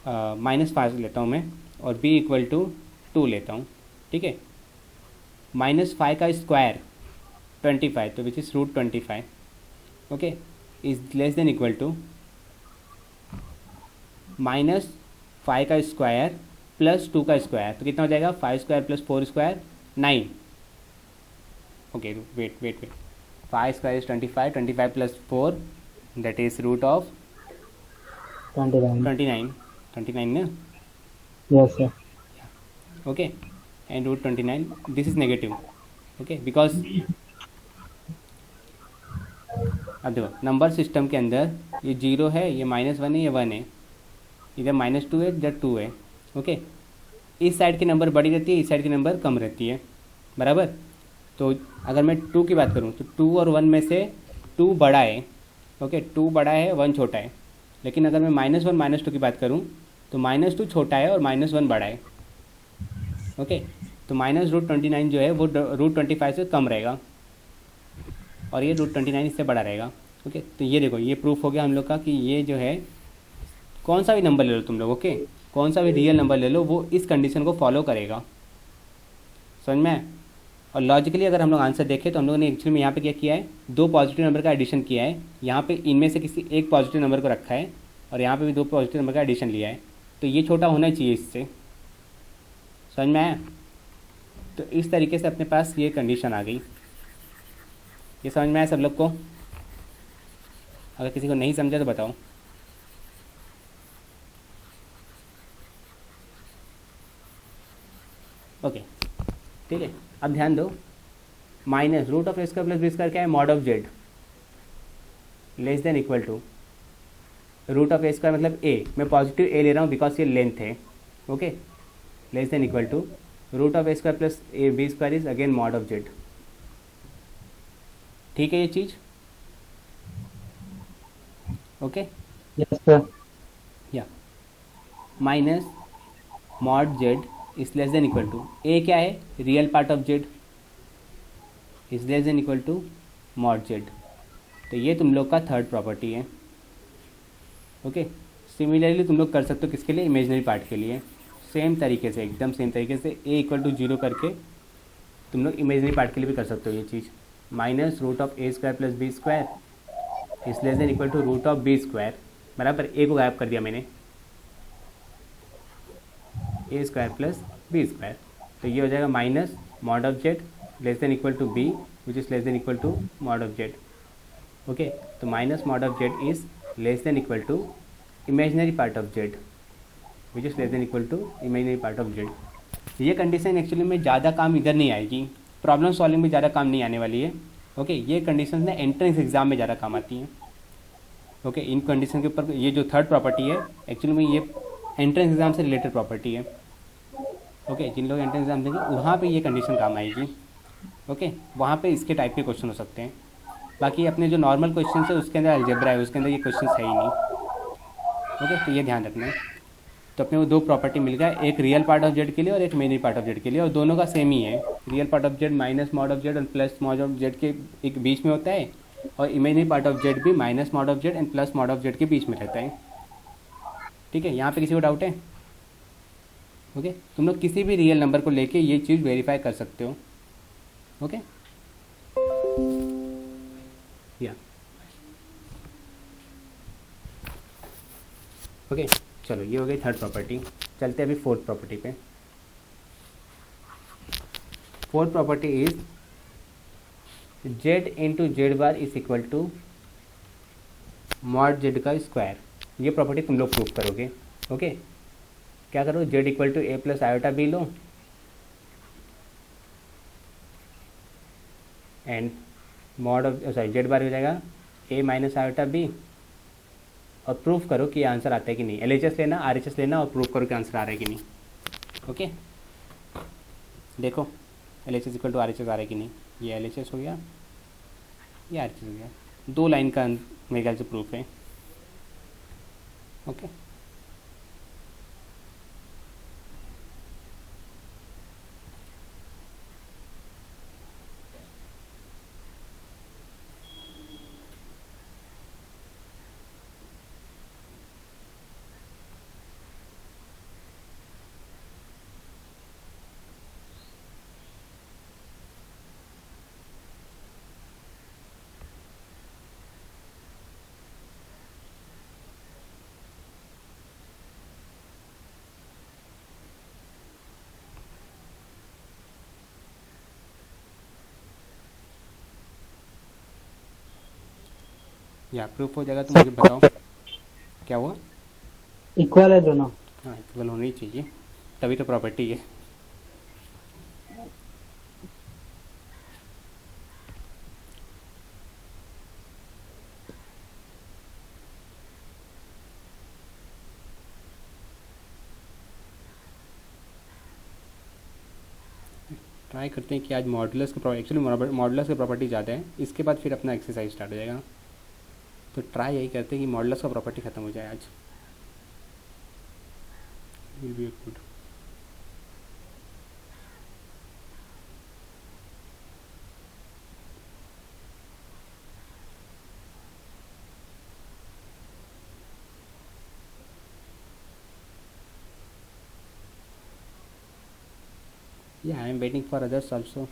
-5 लेता हूँ मैं, और बी इक्वल टू 2 लेता हूँ, ठीक है। -5 का स्क्वायर 25, तो which is √25, okay, is less than equal to -5 का स्क्वायर प्लस 2 का स्क्वायर, तो कितना हो जाएगा 5 square plus 4 square 9, okay wait wait wait, 5 square is 25, 25 plus 4 that is root of 29. 29 ना, Yes, sir. okay, and √29 this is negative, okay, because अब देखो नंबर सिस्टम के अंदर ये 0 है, ये -1 है, ये 1 है, इधर -2 है, इधर 2 है, ओके। इस साइड की नंबर बड़ी रहती है, इस साइड की नंबर कम रहती है, बराबर। तो अगर मैं 2 की बात करूँ तो 2 और 1 में से 2 बड़ा है, ओके, 2 बड़ा है, 1 छोटा है। लेकिन अगर मैं -1 -2 की बात करूँ तो -2 छोटा है और -1 बड़ा है, ओके। तो -√29 जो है वो √25 से कम रहेगा, और ये √29 इससे बड़ा रहेगा, ओके। तो ये देखो, ये प्रूफ हो गया हम लोग का कि ये जो है, कौन सा भी नंबर ले लो तुम लोग, ओके, कौन सा भी रियल नंबर ले लो, वो इस कंडीशन को फॉलो करेगा, समझ में आया? और लॉजिकली अगर हम लोग आंसर देखें तो हम लोगों ने एक्चुअली में यहाँ पे क्या किया है, 2 पॉजिटिव नंबर का एडिशन किया है, यहाँ पे इनमें से किसी एक पॉजिटिव नंबर को रखा है, और यहाँ पे भी 2 पॉजिटिव नंबर का एडिशन लिया है, तो ये छोटा होना चाहिए इससे, समझ में आया? तो इस तरीके से अपने पास ये कंडीशन आ गई। ये समझ में आया सब लोग को? अगर किसी को नहीं समझा तो बताओ। ओके, ठीक है। अब ध्यान दो, -√(a² + b² क्या है, mod of Z, less than equal to √(a²) मतलब a, मैं पॉजिटिव a ले रहा हूँ बिकॉज ये लेंथ है, okay, less than equal to √(a² + b² is again mod of Z, ठीक है ये चीज़, okay. Yes, sir. Yeah minus mod Z is less than equal to, A क्या है, real part of Z, is less than equal to mod Z. तो ये तुम लोग का थर्ड प्रॉपर्टी है, ओके। सिमिलरली तुम लोग कर सकते हो किसके लिए, इमेजनरी पार्ट के लिए, सेम तरीके से, एकदम सेम तरीके से a = 0 करके तुम लोग इमेजनरी पार्ट के लिए भी कर सकते हो ये चीज़। -√(a² + b² is less than equal to √(b²), बराबर, a को गायब कर दिया मैंने, a² + b², तो ये हो जाएगा minus mod of Z less than equal to b which is less than equal to mod of Z, okay. तो minus mod of Z is less than equal to imaginary part of Z which is less than equal to imaginary part of Z. ये कंडीशन एक्चुअली में ज़्यादा काम इधर नहीं आएगी, प्रॉब्लम सॉल्विंग में ज़्यादा काम नहीं आने वाली है, ओके। ये कंडीशन ना एंट्रेंस एग्जाम में ज़्यादा काम आती हैं, ओके। इन कंडीशन के ऊपर ये जो थर्ड प्रॉपर्टी है एक्चुअली में ये एंट्रेंस एग्जाम से रिलेटेड प्रॉपर्टी है, ओके। जिन लोग एंट्रेंस एग्जाम देंगे वहाँ पे ये कंडीशन काम आएगी, ओके। वहाँ पे इसके टाइप के क्वेश्चन हो सकते हैं। बाकी अपने जो नॉर्मल क्वेश्चन है उसके अंदर अलजेब्रा है, उसके अंदर ये क्वेश्चन है ही नहीं, ओके। तो ये ध्यान रखना है। तो अपने को 2 प्रॉपर्टी मिल गया, एक रियल पार्ट ऑफ जेड के लिए और एक इमेजनरी पार्ट ऑफ जेड के लिए, और दोनों का सेम ही है। Real part of Z minus mod of Z और प्लस मॉड ऑफ जेड के एक बीच में होता है, और इमेजनरी पार्ट ऑफ जेड भी minus mod of Z and plus mod of Z के बीच में रहता है, ठीक है। यहाँ पे किसी को डाउट है? ओके, तुम लोग किसी भी रियल नंबर को लेके ये चीज़ वेरीफाई कर सकते हो, ओके। या ओके, चलो ये हो गई थर्ड प्रॉपर्टी। चलते अभी फोर्थ प्रॉपर्टी पे। Fourth property is Z into Z bar is equal to mod Z का स्क्वायर। ये प्रॉपर्टी तुम लोग प्रूव करोगे, ओके। क्या करो, Z equal to a + i b लो, and mod of Z bar हो जाएगा a - i b, और प्रूफ करो कि आंसर आता है कि नहीं। LHS लेना, RHS लेना और प्रूफ करो कि आंसर आ रहा है कि नहीं, ओके। देखो LHS = RHS आ रहा है कि नहीं। ये LHS हो गया, ये RHS हो गया, 2 लाइन का मेरे ख्याल से प्रूफ है, ओके। या प्रूफ हो जाएगा तो मुझे बताओ क्या हुआ। इक्वल है दोनों। हाँ इक्वल होना ही चाहिए, तभी तो प्रॉपर्टी है। ट्राई करते हैं कि आज मॉडुलस का एक्चुअली मॉडुलस की प्रॉपर्टी ज़्यादा है, इसके बाद फिर अपना एक्सरसाइज स्टार्ट हो जाएगा। तो ट्राई यही करते हैं कि मॉडुलस का प्रॉपर्टी ख़त्म हो जाए आज। Will be good. Yeah I am waiting for others also.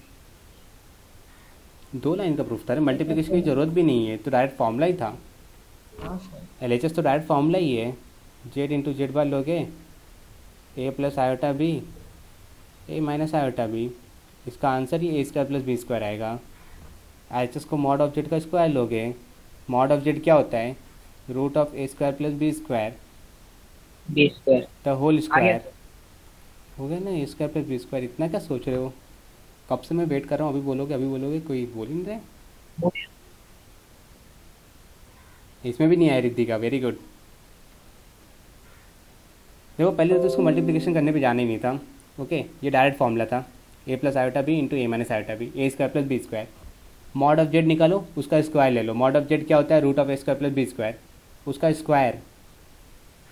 2 line का प्रूफ था, मल्टीप्लिकेशन की जरूरत भी नहीं है, तो डायरेक्ट फॉर्मूला ही था। हाँ सर। LHS तो डायरेक्ट फॉर्मूला ही है। जेड इंटू जेड बार लोगे A plus iota B A minus iota B, इसका आंसर ही A square plus B square आएगा। LHS को मॉड ऑफ जेड का स्क्वायर लोगे, मॉड ऑफ जेड क्या होता है, root of A square plus B square B square. The whole आगे स्क्वायर। हो गया ना, A square plus B square. इतना क्या सोच रहे हो, कब से मैं वेट कर रहा हूँ, अभी बोलोगे अभी बोलोगे, कोई बोल ही नहीं रहे। इसमें भी नहीं आया रिद्धि का, वेरी गुड। देखो पहले तो इसको मल्टीप्लिकेशन करने पे जाना ही नहीं था। ओके ये डायरेक्ट फॉर्मूला था, A plus iota B into A minus iota B, A square plus B square. Mod of Z निकालो, उसका स्क्वायर ले लो। मॉड ऑफ जेड क्या होता है, root of A square plus B square, उसका square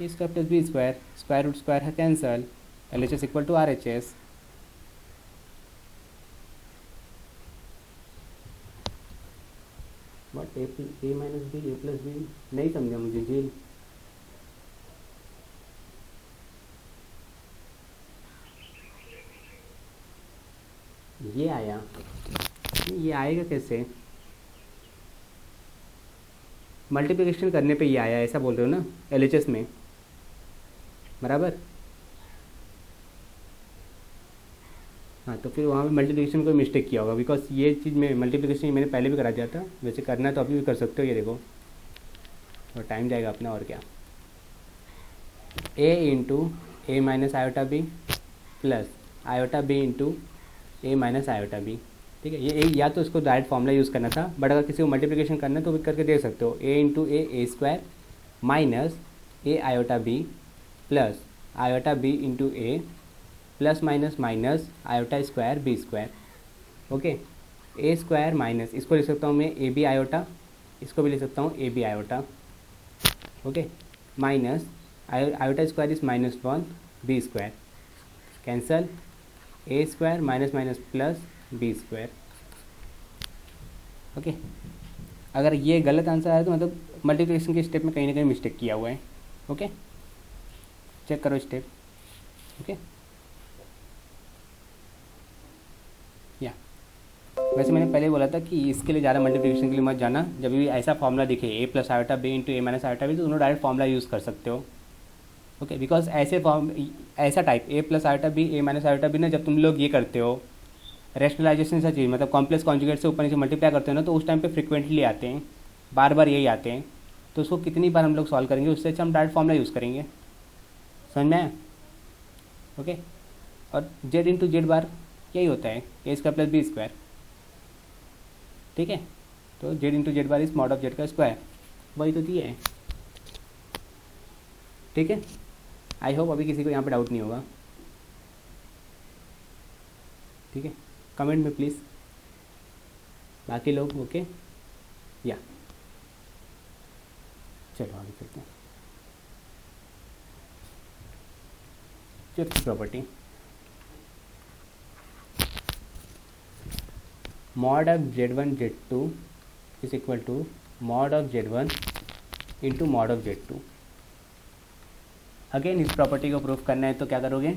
A square plus B square, square root square है cancel, LHS equal to RHS। But A minus B A plus B नहीं समझा मुझे जी। ये आया, ये आएगा कैसे, मल्टीप्लिकेशन करने पे ये आया, ऐसा बोल रहे हो ना LHS में, बराबर। हाँ तो फिर वहाँ पे मल्टीप्लिकेशन कोई मिस्टेक किया होगा, बिकॉज ये चीज़ में मल्टीप्लिकेशन मैंने पहले भी करा दिया था, वैसे करना है तो अभी भी कर सकते हो। ये देखो और टाइम जाएगा अपना, और क्या, A into A minus iota B plus iota B into A minus iota B. ठीक है, ये या तो इसको डायरेक्ट फॉर्मूला यूज़ करना था, बट अगर किसी को मल्टीप्लिकेशन करना है तो भी करके दे सकते हो। A into A square minus A iota B plus iota B into A plus minus minus iota square B square. Okay A square minus, इसको लिख सकता हूँ मैं ए बी आयोटा, इसको भी लिख सकता हूँ A B iota. Okay minus iota square is -1 B square, cancel, A square minus minus plus B square. Okay अगर ये गलत आंसर आया तो मतलब मल्टीप्लिकेशन के स्टेप में कहीं ना कहीं मिस्टेक किया हुआ है। ओके चेक करो स्टेप। ओके या वैसे मैंने पहले बोला था कि इसके लिए ज़्यादा मल्टीप्लिकेशन के लिए मत जाना, जब भी ऐसा फॉर्मूला दिखे A plus iota B into A minus iota B, तो दोनों डायरेक्ट फॉर्मूला यूज़ कर सकते हो। ओके बिकॉज ऐसा type A plus iota B A minus iota B ना, जब तुम लोग ये करते हो रेशनलाइजेशन से चीज़, मतलब कॉम्प्लेक्स कॉन्जुगेट से ऊपर नीचे मल्टीप्लाई करते हो ना, तो उस टाइम पे फ्रिक्वेंटली आते हैं, बार बार यही आते हैं। तो उसको कितनी बार हम लोग सॉल्व करेंगे, उससे अच्छा हम डायरेक्ट फॉर्मूला यूज़ करेंगे। समझ में आया। ओके और जेड इंटू जेड बार यही होता है, ए स्क्वायर प्लस बी स्क्वायर। ठीक है तो Z into Z bar is mod of Z का स्क्वायर, वही तो दिए है। ठीक है आई होप अभी किसी को यहाँ पे डाउट नहीं होगा। ठीक है कमेंट में प्लीज़, बाकी लोग ओके या चलो आगे चलते हैं। Fifth property, mod of Z1 Z2 is equal to mod of Z1 into mod of Z2। Again इस प्रॉपर्टी को प्रूफ करना है तो क्या करोगे,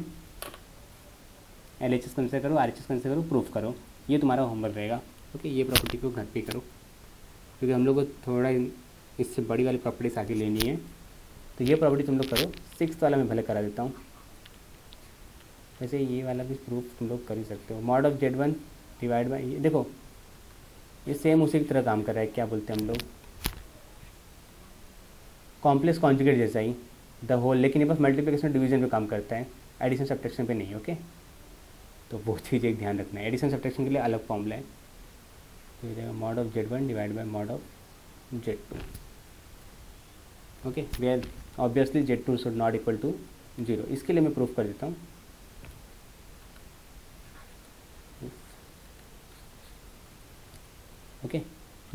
LHS कंसिडर करो, RHS कंसिडर करो, प्रूफ करो। ये तुम्हारा होमवर्क रहेगा। ओके ये प्रॉपर्टी को घर पे करो, क्योंकि हम लोग को थोड़ा इससे बड़ी वाली प्रॉपर्टीज आगे लेनी है। तो ये प्रॉपर्टी तुम लोग करो, 6th वाला मैं भले करा देता हूँ। वैसे ये वाला भी प्रूफ तुम लोग कर ही सकते हो। Mod of Z1 divide by, ये देखो ये सेम उसी की तरह काम कर रहा है, क्या बोलते हैं हम लोग, कॉम्प्लेक्स कॉन्जुगेट जैसा ही द होल, लेकिन ये बस मल्टीप्लिकेशन डिवीजन पे काम करता है, एडिशन सब्ट्रैक्शन पे नहीं। ओके, तो वो चीज़ एक ध्यान रखना है, एडिशन सब्ट्रैक्शन के लिए अलग फॉर्मूला है। तो हो जाएगा mod of Z1 divide by mod of Z2। Okay, where obviously Z2 should not equal to 0। इसके लिए मैं प्रूफ कर देता हूँ। ओके,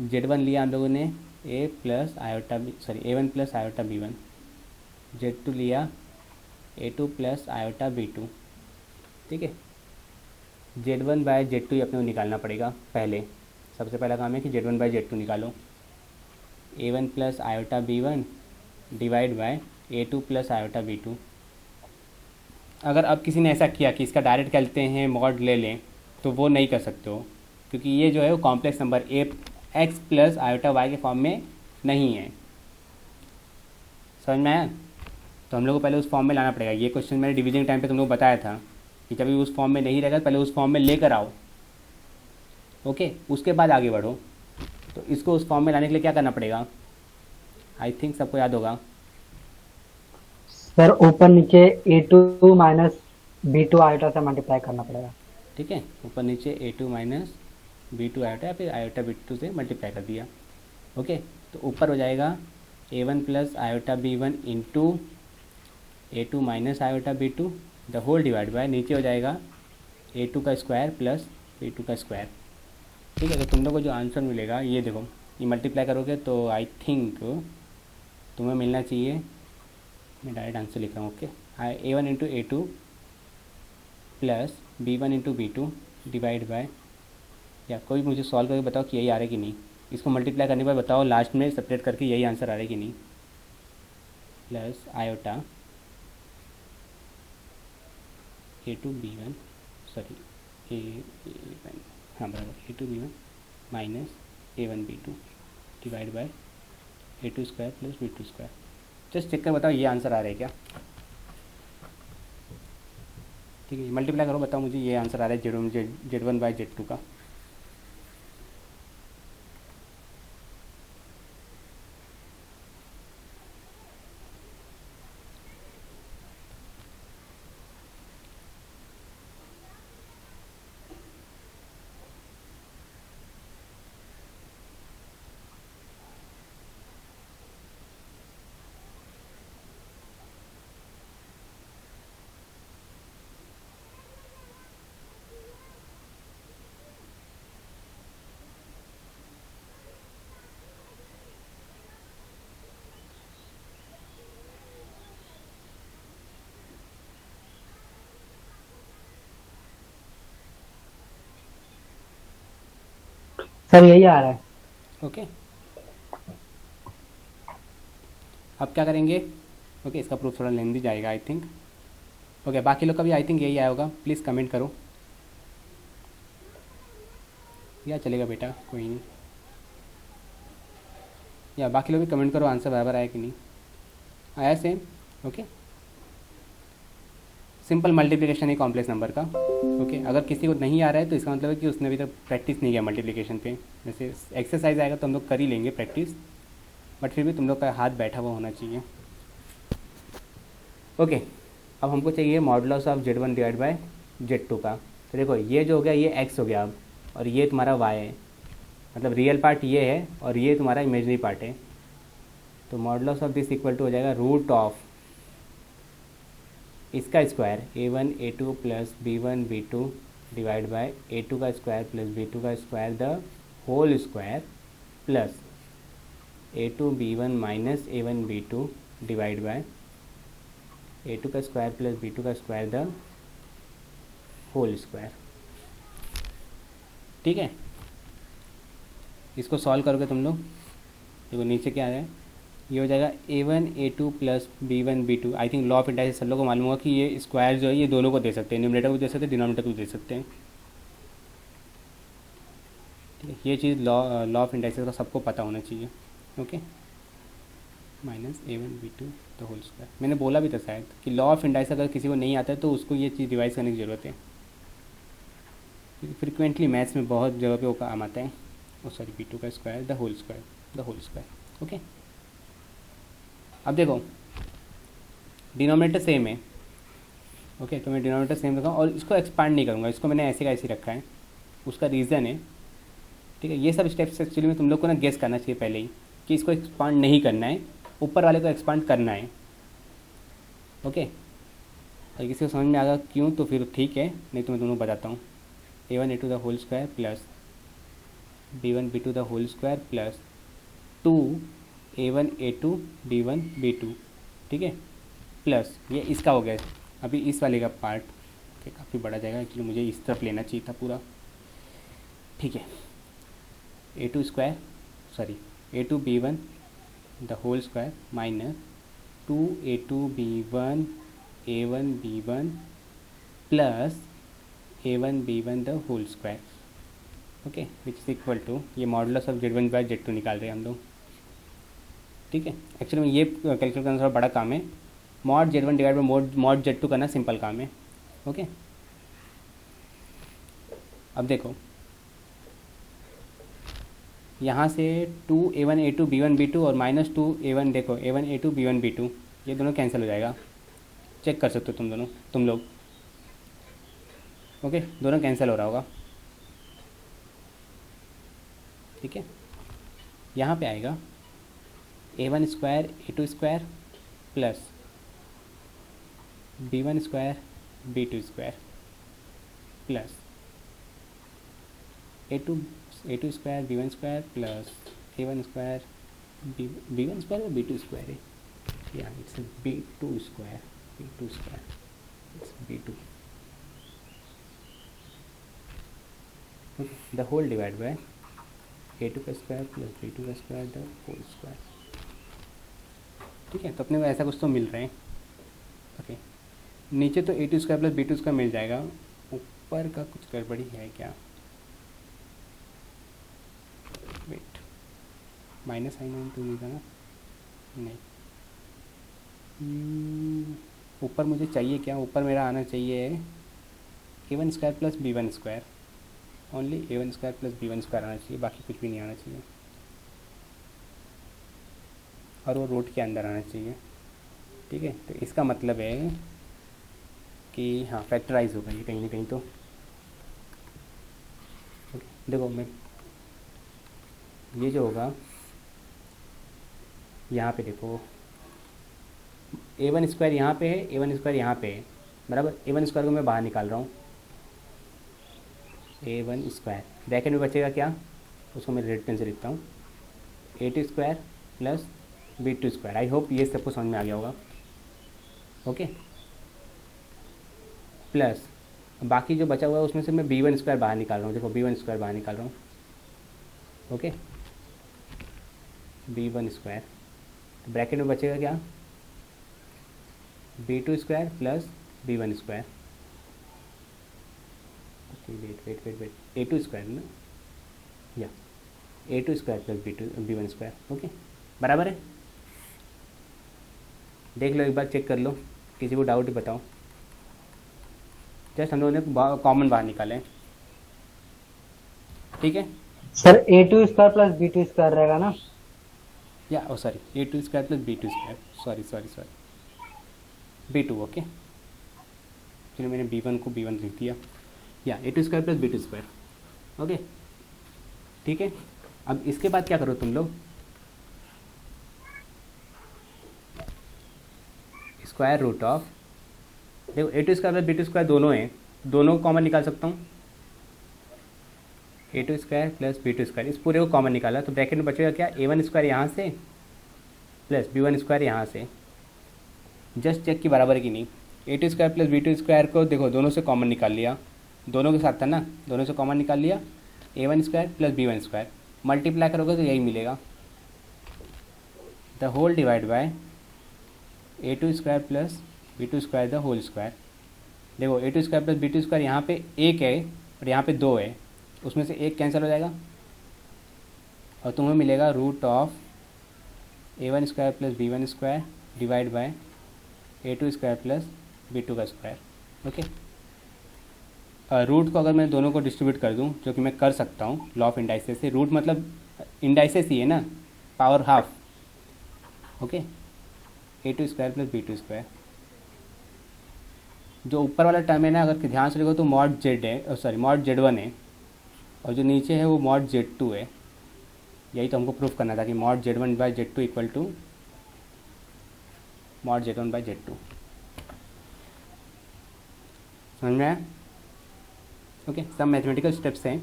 Z1 लिया हम लोगों ने A plus iota B, sorry A1 plus iota B1। Z2 लिया A2 प्लस आयोटा B2। ठीक है, Z1 बाय Z2 ही अपने को निकालना पड़ेगा। पहले सबसे पहला काम है कि Z1 बाय Z2 निकालो। A1 plus iota B1 divide by A2 plus iota B2। अगर अब किसी ने ऐसा किया कि इसका डायरेक्ट क्या लेते हैं, मॉड ले लें, तो वो नहीं कर सकते हो, क्योंकि ये जो है वो complex number x plus iota y के फॉर्म में नहीं है। समझ में आया? तो हम लोग को पहले उस फॉर्म में लाना पड़ेगा। ये क्वेश्चन मैंने डिवीजन टाइम पे तुम लोग बताया था कि जब भी उस फॉर्म में नहीं रहेगा पहले उस फॉर्म में लेकर आओ। ओके, उसके बाद आगे बढ़ो। तो इसको उस फॉर्म में लाने के लिए क्या करना पड़ेगा, आई थिंक सबको याद होगा। सर ऊपर नीचे A2 माइनस B2 आयोटा से मल्टीप्लाई करना पड़ेगा। ठीक है, ऊपर नीचे A2 माइनस B2 आयोटा या फिर आयोटा B2 से मल्टीप्लाई कर दिया। ओके, तो ऊपर हो जाएगा A1 plus iota B1 into A2 minus iota B2 the whole divide by, नीचे हो जाएगा A2 का स्क्वायर प्लस B2 का स्क्वायर। ठीक है, तो तुम लोग को जो आंसर मिलेगा ये देखो, ये मल्टीप्लाई करोगे तो आई थिंक तुम्हें मिलना चाहिए, मैं डायरेक्ट आंसर लिख रहा हूँ। Okay, A1 into A2 plus B1 into B2 divide bye, या कोई मुझे सॉल्व करके बताओ कि यही आ रहा है कि नहीं। इसको मल्टीप्लाई करने के बाद बताओ लास्ट में सेपरेट करके यही आंसर आ रहा है कि नहीं। Plus iota A2 B1, sorry A1, हाँ बराबर, A2 B1 minus A1 B2 divide by A2 square plus B2 square. Just check कर बताओ ये आंसर आ रहा है क्या। ठीक है, मल्टीप्लाई करो, बताओ मुझे ये आंसर आ रहा है Z1 बाई Z2 का। सर यही आ रहा है। ओके, अब क्या करेंगे। ओके, इसका प्रूफ थोड़ा लेंदी जाएगा आई थिंक। ओके, बाकी लोग का भी आई थिंक यही आया होगा, प्लीज़ कमेंट करो। या चलेगा बेटा, कोई नहीं, या बाकी लोग भी कमेंट करो आंसर बराबर आया कि नहीं आया, सेम। ओके, सिंपल मल्टीप्लिकेशन है कॉम्प्लेक्स नंबर का। ओके, अगर किसी को नहीं आ रहा है तो इसका मतलब है कि उसने अभी तक प्रैक्टिस नहीं किया मल्टीप्लिकेशन पे। जैसे एक्सरसाइज आएगा तो हम लोग कर ही लेंगे प्रैक्टिस, बट फिर भी तुम लोग का हाथ बैठा हुआ होना चाहिए। ओके, अब हमको चाहिए modulus of Z1 divide by Z2 का। तो देखो ये जो हो गया ये x हो गया अब, और ये तुम्हारा y है, मतलब रियल पार्ट ये है और ये तुम्हारा इमेजनरी पार्ट है। तो modulus of this equal to हो जाएगा रूट ऑफ इसका square A1 A2 plus B1 B2 divide by A2 का स्क्वायर प्लस B2 का square the whole square plus A2 B1 minus A1 B2 divide by A2 का स्क्वायर प्लस B2 का स्क्वायर द होल स्क्वायर। ठीक है, इसको सॉल्व करोगे तुम लोग, देखो नीचे क्या है, ये हो जाएगा A1 A2 plus B1 B2। I think law of indices सब लोगों को मालूम होगा कि ये स्क्वायर जो है ये दोनों को दे सकते हैं, न्यूमरेटर को दे सकते हैं, डिनोमिनेटर को दे सकते हैं। ठीक है, ये चीज़ लॉ ऑफ इंडाइसेस का सबको पता होना चाहिए। Okay, minus A1 B2 the whole square. मैंने बोला भी था शायद कि लॉ ऑफ इंडाइस अगर किसी को नहीं आता है तो उसको ये चीज़ रिवाइज करने की ज़रूरत है, क्योंकि फ्रिक्वेंटली मैथ्स में बहुत जगह पे वो काम आता है। ओ सॉरी, B2 का square the whole square, the whole square. Okay, अब देखो डिनोमिनेटर सेम है, ओके, तो मैं डिनोमिनेटर सेम रखा और इसको एक्सपांड नहीं करूँगा, इसको मैंने ऐसे का ऐसे रखा है। उसका रीज़न है, ठीक है, ये सब स्टेप्स एक्चुअली में तुम लोग को ना गेस करना चाहिए पहले ही कि इसको एक्सपांड नहीं करना है, ऊपर वाले को एक्सपांड करना है, ओके। अगर किसी को समझ में आ गया क्यों तो फिर ठीक है, नहीं तो मैं दोनों बताता हूँ। a1 a2 the whole square plus b1 b2 the whole square plus 2 a1 a2 b1 b2, ठीक है, प्लस ये इसका हो गया। अभी इस वाले का पार्ट काफ़ी बड़ा जाएगा, एक्चुअली मुझे इस तरफ लेना चाहिए था पूरा, ठीक है। a2 square sorry a2 b1 the whole square minus 2 a2 b1 a1 b1 plus a1 b1 the whole square, okay, which is equal to, ये modulus of z1 by z2 निकाल रहे हैं हम लोग, ठीक है। एक्चुअली में ये कैलकुलेट करना थोड़ा बड़ा काम है, mod z1 divide by mod z2 करना सिंपल काम है, ओके। अब देखो यहाँ से 2 a1 a2 b1 b2 और माइनस 2 a1, देखो a1 a2 b1 b2 ये दोनों कैंसिल हो जाएगा, चेक कर सकते हो तुम लोग, ओके, दोनों कैंसिल हो रहा होगा, ठीक है। यहाँ पे आएगा a1 square a2 square plus b1 square b2 square plus a2 square b1 square plus a1 square b1 square और b2 स्क्वायर है, या it's b2 square it's b2, the whole divide by a2 का स्क्वायर प्लस b2 का स्क्वायर द होल स्क्वायर, ठीक है। तो अपने को ऐसा कुछ तो मिल रहे हैं, ओके। नीचे तो a2 square plus b2 square मिल जाएगा, ऊपर का कुछ गड़बड़ी है क्या, वेट, माइनस साइन तो नहीं था ना, नहीं, ऊपर मुझे चाहिए क्या, ऊपर मेरा आना चाहिए a1 square plus b1 square, only a1 square plus b1 square आना चाहिए, बाकी कुछ भी नहीं आना चाहिए, और वो रूट के अंदर आना चाहिए, ठीक है। तो इसका मतलब है कि हाँ फैक्टराइज होगा ये कहीं ना कहीं, तो देखो मैं ये जो होगा यहाँ पे देखो a1 स्क्वायर यहाँ पे है, a1 स्क्वायर यहाँ पे है, बराबर। a1 स्क्वायर को मैं बाहर निकाल रहा हूँ, a1 स्क्वायर ब्रैकेट में बचेगा क्या, उसको मैं रेड पेन से लिखता हूँ a2 square plus b2 square. I hope ये सबको समझ में आ गया होगा, ओके। प्लस बाकी जो बचा हुआ है उसमें से मैं b1 स्क्वायर बाहर निकाल रहा हूँ, देखो b1 स्क्वायर बाहर निकाल रहा हूँ, ओके, b1 स्क्वायर, तो ब्रैकेट में बचेगा क्या, b2 square plus b1 square, wait a2 square ना, या a2 square plus b1 square, okay, बराबर है। देख लो एक बार, चेक कर लो, किसी को डाउट बताओ, जस्ट हम लोगों ने कॉमन बाहर निकाले, ठीक है। Sir a2 square plus b2 square रहेगा ना, yeah oh sorry a2 square plus b2 square, sorry b2, okay, चलिए मैंने b1 को b1 लिख दिया, या a2 square plus b2 square, okay, ठीक है। अब इसके बाद क्या करो तुम लोग, स्क्वायर रूट ऑफ, देखो a2 square plus b2 square दोनों हैं, दोनों को कॉमन निकाल सकता हूँ, a2 square plus b2 square, इस पूरे को कॉमन निकाला तो ब्रैकेट में बचेगा क्या, a1 स्क्वायर यहाँ से प्लस b1 स्क्वायर यहाँ से, जस्ट चेक की बराबर की नहीं, a2 square plus b2 square को देखो दोनों से कॉमन निकाल लिया, दोनों के साथ था ना, दोनों से कॉमन निकाल लिया, a1 square plus b1 square multiply करोगे तो यही मिलेगा, the whole divide by a2 square plus b2 square the whole square. देखो a2 square plus b2 square यहाँ पे एक है और यहाँ पे दो है, उसमें से एक कैंसिल हो जाएगा और तुम्हें मिलेगा root of a1 square plus b1 square divide by a2 square plus b2 का स्क्वायर, ओके। रूट को अगर मैं दोनों को डिस्ट्रीब्यूट कर दूं, जो कि मैं कर सकता हूं लॉ ऑफ इंडाइसेस से, रूट मतलब इंडाइसेस ही है ना, power half, okay. A2 square plus B2 square. जो ऊपर वाला टर्म है ना, अगर ध्यान से देखो तो मॉड जेड है, सॉरी मॉड Z1 है, और जो नीचे है वो मॉड Z2 है। यही तो हमको प्रूफ करना था कि mod Z1 by Z2 equal to mod Z1 by Z2। समझ में आया? ओके, सब मैथमेटिकल स्टेप्स हैं।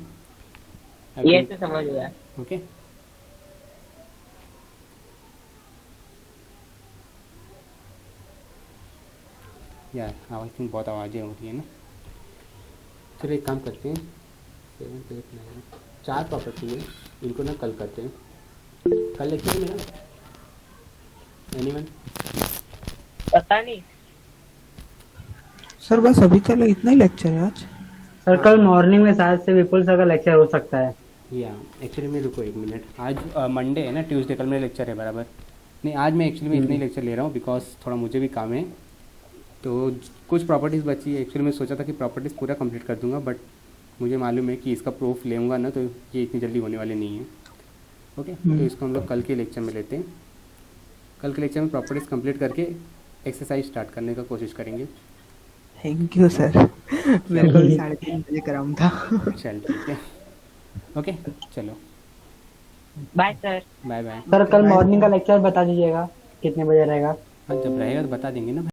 ये तो समझ गया। ओके, यार आई थिंक बहुत आवाज़ें हो रही है ना। चलो एक काम करते हैं, 7 8 9 4 प्रॉपर्टी है, इनको ना कल करते हैं। कल लेक्चर है मेरा, एनीवन? पता नहीं। सर बस अभी चलो, इतना ही लेक्चर है आज। सर कल मॉर्निंग में शायद से विपुल सर का लेक्चर हो सकता है। या एक्चुअली में रुको एक मिनट, आज मंडे है ना, ट्यूसडे कल मेरा लेक्चर है बराबर। नहीं, आज मैं एक्चुअली में इतने ही लेक्चर ले रहा हूँ बिकॉज थोड़ा मुझे भी काम है। तो कुछ प्रॉपर्टीज़ बची है, एक्चुअली मैं सोचा था कि प्रॉपर्टीज़ पूरा कंप्लीट कर दूंगा, बट मुझे मालूम है कि इसका प्रूफ लेऊंगा ना तो ये इतनी जल्दी होने वाले नहीं है। ओके, तो इसको हम लोग कल के लेक्चर में लेते हैं। कल के लेक्चर में प्रॉपर्टीज़ कंप्लीट करके एक्सरसाइज स्टार्ट करने का कोशिश करेंगे। Thank you sir. मेरे को भी 3:30 बजे कराऊँ था। चल ठीक है, ओके चलो bye sir. Bye bye. Sir कल मॉर्निंग का लेक्चर बता दीजिएगा कितने बजे रहेगा। हाँ, जब रहेगा तो बता देंगे ना।